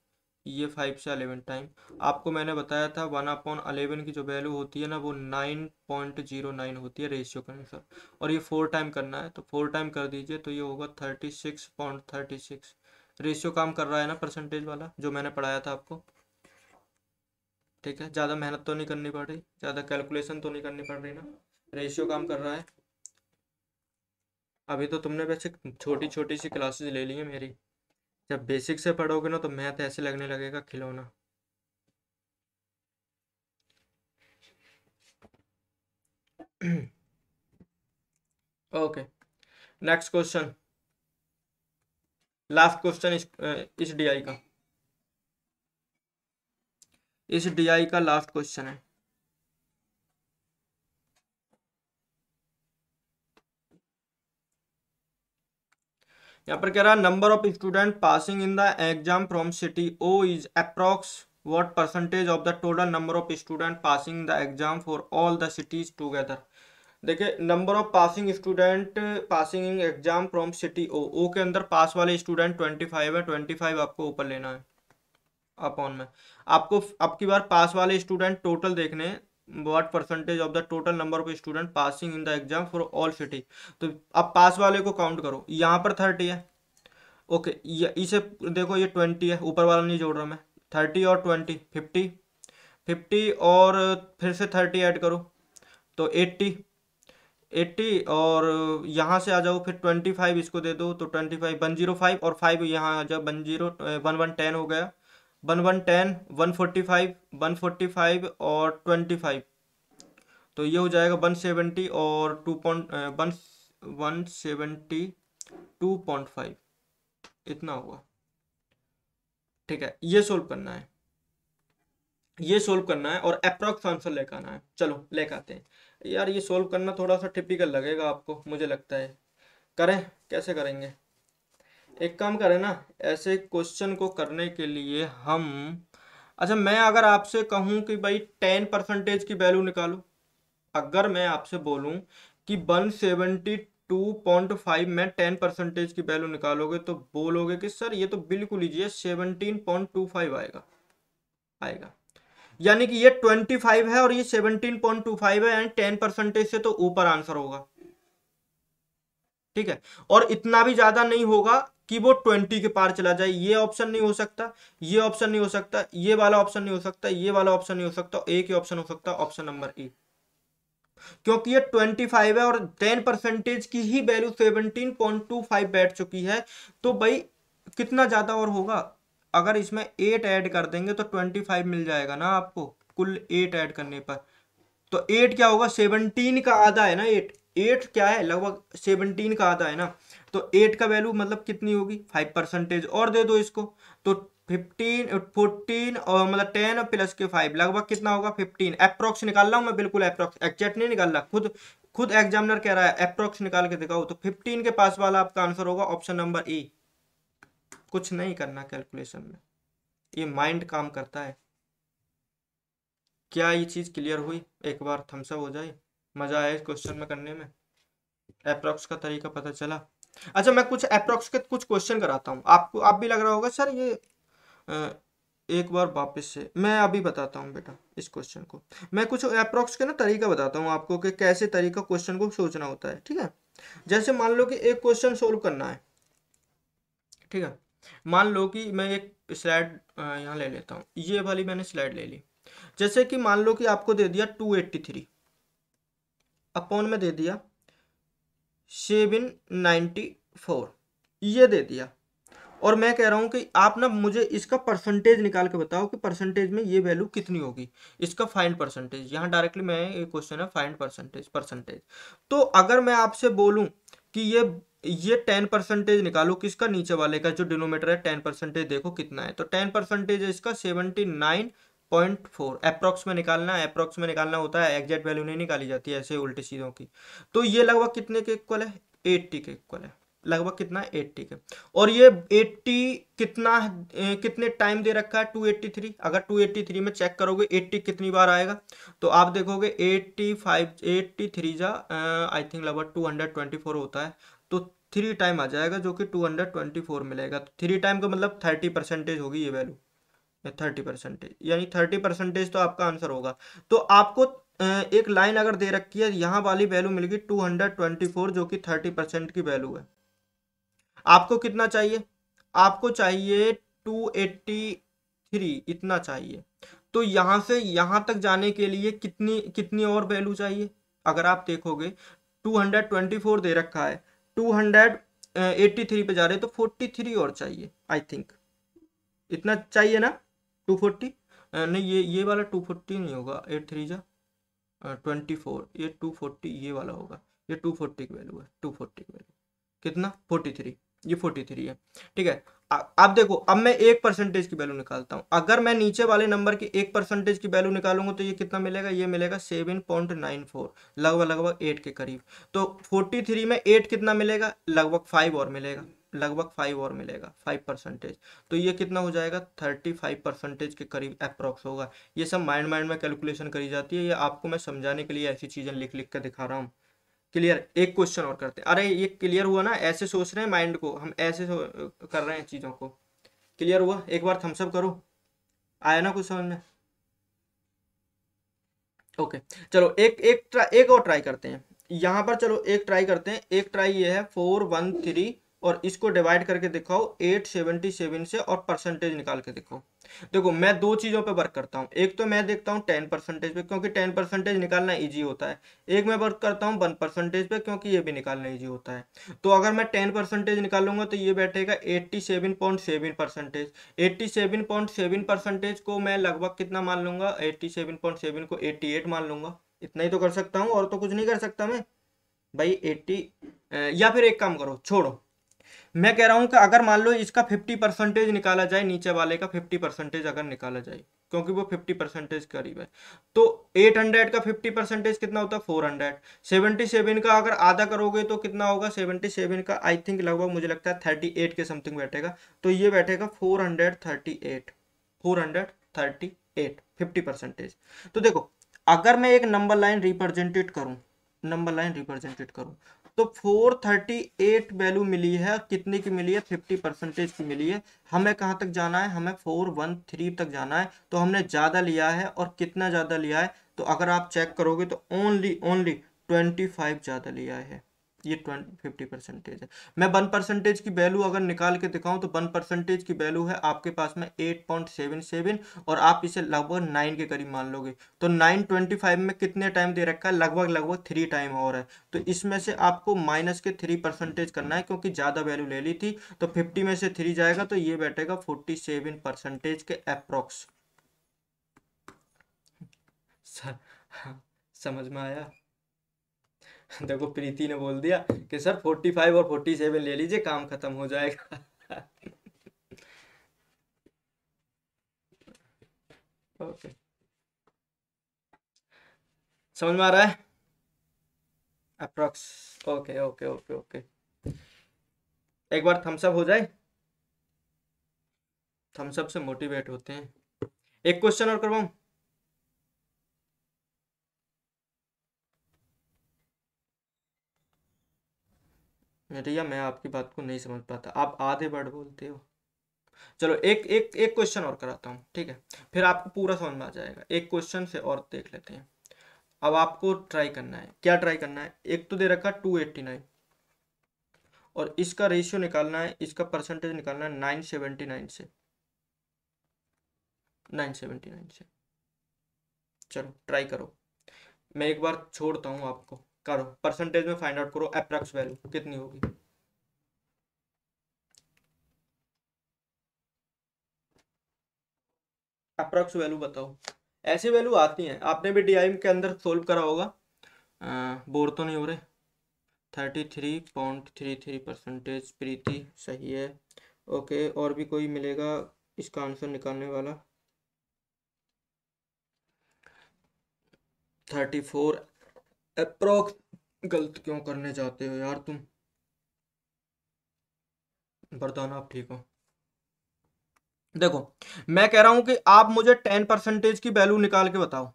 ये 5 से 11 टाइम। आपको मैंने बताया था 1/11 की जो वैल्यू होती है ना वो 9.09 होती है रेशियो के अनुसार, और ये 4 टाइम करना है तो 4 टाइम कर दीजिए तो ये होगा 36.36। रेशियो काम कर रहा है ना परसेंटेज वाला जो मैंने पढ़ाया था आपको। ठीक है, ज़्यादा मेहनत तो नहीं करनी पड़ रही, ज़्यादा कैलकुलेशन तो नहीं करनी पड़ रही ना, रेशियो काम कर रहा है। अभी तो तुमने वैसे छोटी छोटी सी क्लासेस ले ली है मेरी, जब बेसिक से पढ़ोगे ना तो मैथ ऐसे लगने लगेगा खिलौना। Okay, next question, last question इस डीआई का, इस डीआई का लास्ट क्वेश्चन है। यहाँ पर कह रहा है number of student passing in the exam from city O is approx what percentage of the total number of student passing the exam for all the cities together. देखिए number of passing student passing in exam from city O, O के अंदर पास वाले student 25 है, 25 आपको ऊपर लेना है upon में। आपको अब की बार पास वाले स्टूडेंट टोटल देखने हैं, what percentage of the total number of student passing in the exam for all city. तो अब पास वाले को काउंट करो, यहाँ पर 30 है। ओके, ये इसे देखो ये 20 है, ऊपर वाला नहीं जोड़ रहा मैं। 30 और 20 50, 50 और फिर से 30 ऐड करो तो 80, 80 और यहाँ से आ जाओ फिर 25 इसको दे दो तो 25 105 और 5 यहाँ आ जाओ 1110 हो गया। 1110 145 145 और 25 तो ये हो जाएगा 170 और 172.5 इतना होगा। ठीक है, ये सोल्व करना है, ये सोल्व करना है और अप्रॉक्स आंसर लेकर आना है। चलो लेकर आते हैं। यार ये सोल्व करना थोड़ा सा टिपिकल लगेगा आपको मुझे लगता है, करें कैसे करेंगे, एक काम करें ना, ऐसे क्वेश्चन को करने के लिए हम, अच्छा मैं अगर आपसे कहूं कि भाई 10% की वैल्यू निकालो, अगर मैं आपसे बोलूं कि 172.5 में 10% की वैल्यू निकालोगे तो बोलोगे कि सर ये तो बिल्कुल इजी है, 17.25 आएगा, आएगा। यानी कि ये 25 है और ये 17.25 है, यानी 10% से तो ऊपर आंसर होगा। ठीक है, और इतना भी ज्यादा नहीं होगा कि वो 20 के पार चला जाए, ये ऑप्शन नहीं हो सकता, ये ऑप्शन नहीं हो सकता, ये वाला ऑप्शन नहीं हो सकता, ये वाला ऑप्शन नहीं हो सकता, एक ही ऑप्शन हो सकता, ऑप्शन नंबर ए। क्योंकि ये 25 है और 10% की ही वैल्यू 17.25 बैठ चुकी है, तो भाई कितना ज्यादा और होगा। अगर इसमें 8 ऐड कर देंगे तो 25 मिल जाएगा ना आपको, कुल 8 ऐड करने पर। तो 8 क्या होगा, 17 का आधा है ना 8, 8 क्या है लगभग 17 का आधा है ना, तो 8 का वैल्यू मतलब कितनी होगी 5% और दे दो इसको, तो 15 14 और मतलब 10 प्लस के 5 लगभग कितना होगा 15। अप्रोक्स निकाल रहा हूँ मैं, बिल्कुल अप्रोक्स, एग्जैक्ट नहीं निकाल रहा, खुद खुद एग्जामिनर कह रहा है अप्रोक्स निकाल के दिखाओ, तो 15 के पास वाला आपका आंसर होगा ऑप्शन नंबर ए। कुछ नहीं करना कैलकुलेशन में, ये माइंड काम करता है। क्या ये चीज क्लियर हुई, एक बार थम्सअप हो जाए, मजा आया इस क्वेश्चन में करने में, अप्रोक्स का तरीका पता चला। अच्छा मैं कुछ अप्रोक्स के कुछ क्वेश्चन कराता हूँ आपको, आप भी लग रहा होगा सर ये एक बार वापस से मैं अभी बताता हूँ बेटा इस क्वेश्चन को। मैं कुछ अप्रोक्स के ना तरीका बताता हूँ आपको कि कैसे तरीका क्वेश्चन को सोचना होता है, ठीक है। जैसे मान लो कि एक क्वेश्चन सोल्व करना है, ठीक है। मान लो कि मैं एक स्लाइड यहाँ ले लेता हूँ, ये वाली मैंने स्लाइड ले ली। जैसे कि मान लो कि आपको दे दिया 283 अपॉन में दे दिया 794, ये दे दिया। और मैं कह रहा हूं कि आप ना मुझे इसका परसेंटेज निकाल के बताओ कि परसेंटेज में ये वैल्यू कितनी होगी। इसका फाइंड परसेंटेज, यहाँ डायरेक्टली मैं एक क्वेश्चन है फाइंड परसेंटेज परसेंटेज। तो अगर मैं आपसे बोलूं कि ये 10% निकालो किसका, नीचे वाले का जो डिनोमीटर है 10% देखो कितना है, तो 10% है इसका 79.4। अप्रॉक्स में निकालना है, अप्रॉक्स में निकालना होता है, एग्जैक्ट वैल्यू नहीं निकाली जाती है ऐसे उल्टी चीज़ों की। तो ये लगभग कितने के इक्वल है, 80 के इक्वल है। लगभग कितना है, 80 के। और ये 80 कितना कितने टाइम दे रखा है, 283। अगर 283 में चेक करोगे 80 कितनी बार आएगा, तो आप देखोगे 85 83 जा आई थिंक लगभग 224 होता है, तो 3 टाइम आ जाएगा जो कि 224 मिलेगा। तो 3 टाइम का मतलब 30% होगी ये वैल्यू, 30%, यानी 30% तो आपका आंसर होगा। तो आपको एक लाइन अगर दे रखी है, यहाँ वाली वैल्यू मिल गई 224 जो कि 30% की वैल्यू है। आपको कितना चाहिए, आपको चाहिए 283, इतना चाहिए। तो यहां से यहां तक जाने के लिए कितनी कितनी और वैल्यू चाहिए, अगर आप देखोगे 224 दे रखा है, 283 पे जा रहे तो 43 और चाहिए आई थिंक, इतना चाहिए ना 240। नहीं, ये वाला 240 नहीं होगा, 83 जा 24, ये 240 ये वाला होगा। ये 240 की वैल्यू है, 240 की वैल्यू कितना, 43, ये 43 है, ठीक है। अब देखो, अब मैं 1% की वैल्यू निकालता हूं। अगर मैं नीचे वाले नंबर की 1% की वैल्यू निकालूंगा तो ये कितना मिलेगा, ये मिलेगा 7.94, लगभग लगभग 8 के करीब। तो 43 में 8 कितना मिलेगा, लगभग 5 और मिलेगा, लगभग 5 और मिलेगा, 5%। तो ये कितना हो जाएगा, 35% के करीब अप्रोक्स होगा। ये सब माइंड माइंड में कैलकुलेशन करी जाती है, ये आपको मैं समझाने के लिए ऐसी चीजें लिख लिख कर दिखा रहा हूँ। क्लियर, एक क्वेश्चन और करते हैं। अरे ये क्लियर हुआ ना, ऐसे सोच रहे हैं माइंड को हम, ऐसे कर रहे हैं चीजों को। क्लियर हुआ, एक बार थम्स अप करो, आया ना कुछ समझ में। ओके, चलो एक और ट्राई करते हैं यहाँ पर। चलो एक ट्राई करते हैं, एक ट्राई ये है 413, और इसको डिवाइड करके दिखाओ 877 से और परसेंटेज निकाल के दिखाओ। देखो मैं दो चीज़ों पे वर्क करता हूँ, एक तो मैं देखता हूँ 10% पे क्योंकि 10% निकालना इजी होता है, एक मैं वर्क करता हूँ 1% पे क्योंकि ये भी निकालना इजी होता है। तो अगर मैं 10% निकालूंगा तो ये बैठेगा 87.7%। 87.7% को मैं लगभग कितना मान लूंगा, 87.7 को 88 मान लूंगा। इतना ही तो कर सकता हूँ, और तो कुछ नहीं कर सकता मैं भाई। 80 या फिर एक काम करो, छोड़ो। मैं कह रहा हूं कि अगर मान लो इसका 50% निकाला जाए, नीचे वाले का 50% अगर निकाला जाए, क्योंकि वो 50% करीब है, तो 800 का 50% कितना होता है, 400। 77 का अगर आधा करोगे तो कितना होगा, 77 का आई थिंक लगभग मुझे लगता है 38 के समथिंग बैठेगा। तो ये बैठेगा 438, 438, 50%। तो देखो, अगर मैं एक नंबर लाइन रिप्रेजेंटेट करूं, नंबर लाइन रिप्रेजेंटेट करूं, तो 438 वैल्यू मिली है, कितने की मिली है, 50% की मिली है। हमें कहाँ तक जाना है, हमें 413 तक जाना है। तो हमने ज़्यादा लिया है, और कितना ज़्यादा लिया है, तो अगर आप चेक करोगे तो ओनली ओनली 25 ज़्यादा लिया है। ये 50% है। मैं 1% की वैल्यू अगर निकाल के दिखाऊं तो 1% की वैल्यू है आपके पास में 8.77, और आप इसे लगभग 9 के करीब मान लोगे। तो 925 में कितने टाइम दे रखा है, लगभग लगभग 3 टाइम और है। तो इसमें से आपको माइनस के 3% करना है क्योंकि ज़्यादा वैल्यू ले ली थी। तो 50 में से 3 जाएगा तो ये बैठेगा 47% के अप्रोक्स। समझ में आया। देखो प्रीति ने बोल दिया कि सर 45 और 47 ले लीजिए, काम खत्म हो जाएगा। ओके, समझ में आ रहा है approx. Okay okay okay okay, एक बार थम्स अप हो जाए, थम्स अप से मोटिवेट होते हैं। एक क्वेश्चन और करवाऊं। भैया मैं आपकी बात को नहीं समझ पाता, आप आधे वर्ड बोलते हो। चलो एक एक एक क्वेश्चन और कराता हूँ, ठीक है, फिर आपको पूरा समझ में आ जाएगा। एक क्वेश्चन से और देख लेते हैं। अब आपको ट्राई करना है, क्या ट्राई करना है, एक तो दे रखा 289 और इसका रेशियो निकालना है, इसका परसेंटेज निकालना है 979 से, 979 से। चलो ट्राई करो, मैं एक बार छोड़ता हूँ आपको, करो परसेंटेज में फाइंड आउट करो अप्रॉक्स वैल्यू कितनी होगी। अप्रॉक्स वैल्यू बताओ। ऐसी वैल्यू आती हैं, आपने भी डीआईएम के अंदर सोल्व करा होगा। बोर तो नहीं हो रहे। 33.33% प्रीति सही है। ओके, और भी कोई मिलेगा इसका आंसर निकालने वाला। 34 अप्रोक्स। गलत क्यों करने जाते हो यार तुम, बताना आप ठीक हो। देखो, मैं कह रहा हूं कि आप मुझे 10% की वैल्यू निकाल के बताओ।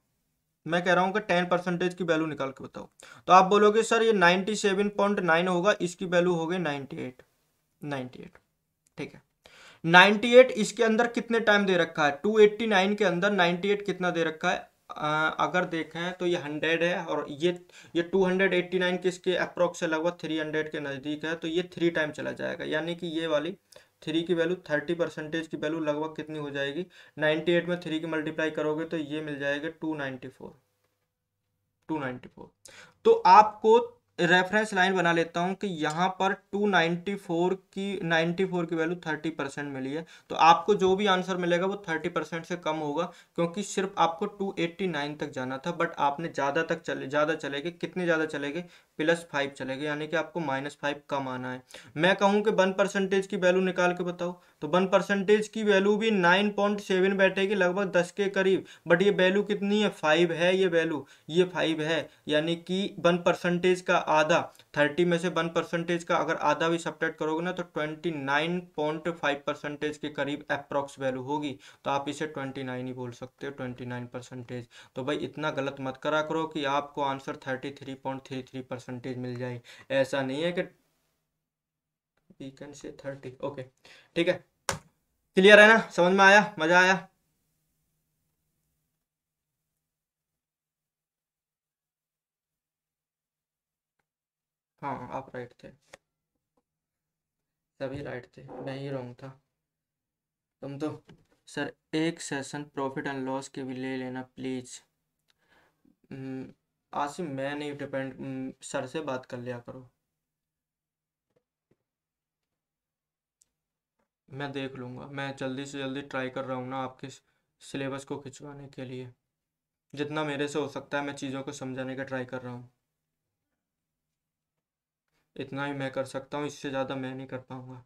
मैं कह रहा हूं कि 10% की वैल्यू निकाल के बताओ। तो आप बोलोगे सर ये 97.9 होगा, इसकी वैल्यू हो गई 98। 98, ठीक है। 98 इसके अंदर कितने टाइम दे रखा है, 289 के अंदर 98 कितना दे रखा है। अगर देखें तो ये 100 है, और ये 289 किसके अप्रोक्स से लगभग 300 के नज़दीक है, तो ये 3 टाइम चला जाएगा, यानी कि ये वाली 3 की वैल्यू 30% की वैल्यू लगभग कितनी हो जाएगी। 98 में 3 की मल्टीप्लाई करोगे तो ये मिल जाएगा 294। 294। तो आपको रेफरेंस लाइन बना लेता हूं कि यहाँ पर 94 की वैल्यू 30% मिली है, तो आपको जो भी आंसर मिलेगा वो 30% से कम होगा, क्योंकि सिर्फ आपको 289 तक जाना था, बट आपने ज़्यादा चले गए। कितने ज़्यादा चले गए, +5 चले गए, यानी कि आपको -5 कम आना है। मैं कहूँ कि 1% की वैल्यू निकाल के बताओ, तो 1% की वैल्यू भी 9.7 बैठेगी, लगभग 10 के करीब, बट ये वैल्यू कितनी है, 5 है ये वैल्यू, ये 5 है, यानी कि 1% का आधा, 30 में से 1% का अगर आधा भी सब्ट्रैक्ट करोगे ना, तो 29.5% के करीब अप्रॉक्स वैल्यू होगी। तो आप इसे 29 ही बोल सकते हो, 29%। तो भाई इतना गलत मत करा करो कि आपको आंसर 33.33% मिल जाए। ऐसा नहीं है कि वी कैन से 30। ओके, ठीक है, क्लियर है ना, समझ में आया, मजा आया। हाँ आप राइट थे, सभी राइट थे, मैं ही रॉन्ग था। तुम तो, सर एक सेशन प्रॉफिट एंड लॉस के भी ले लेना प्लीज। आसिम मैं नहीं डिपेंड, सर से बात कर लिया करो। मैं देख लूँगा, मैं जल्दी से जल्दी ट्राई कर रहा हूँ ना आपके सिलेबस को खिंचवाने के लिए। जितना मेरे से हो सकता है मैं चीज़ों को समझाने का ट्राई कर रहा हूँ। इतना ही मैं कर सकता हूँ, इससे ज़्यादा मैं नहीं कर पाऊँगा।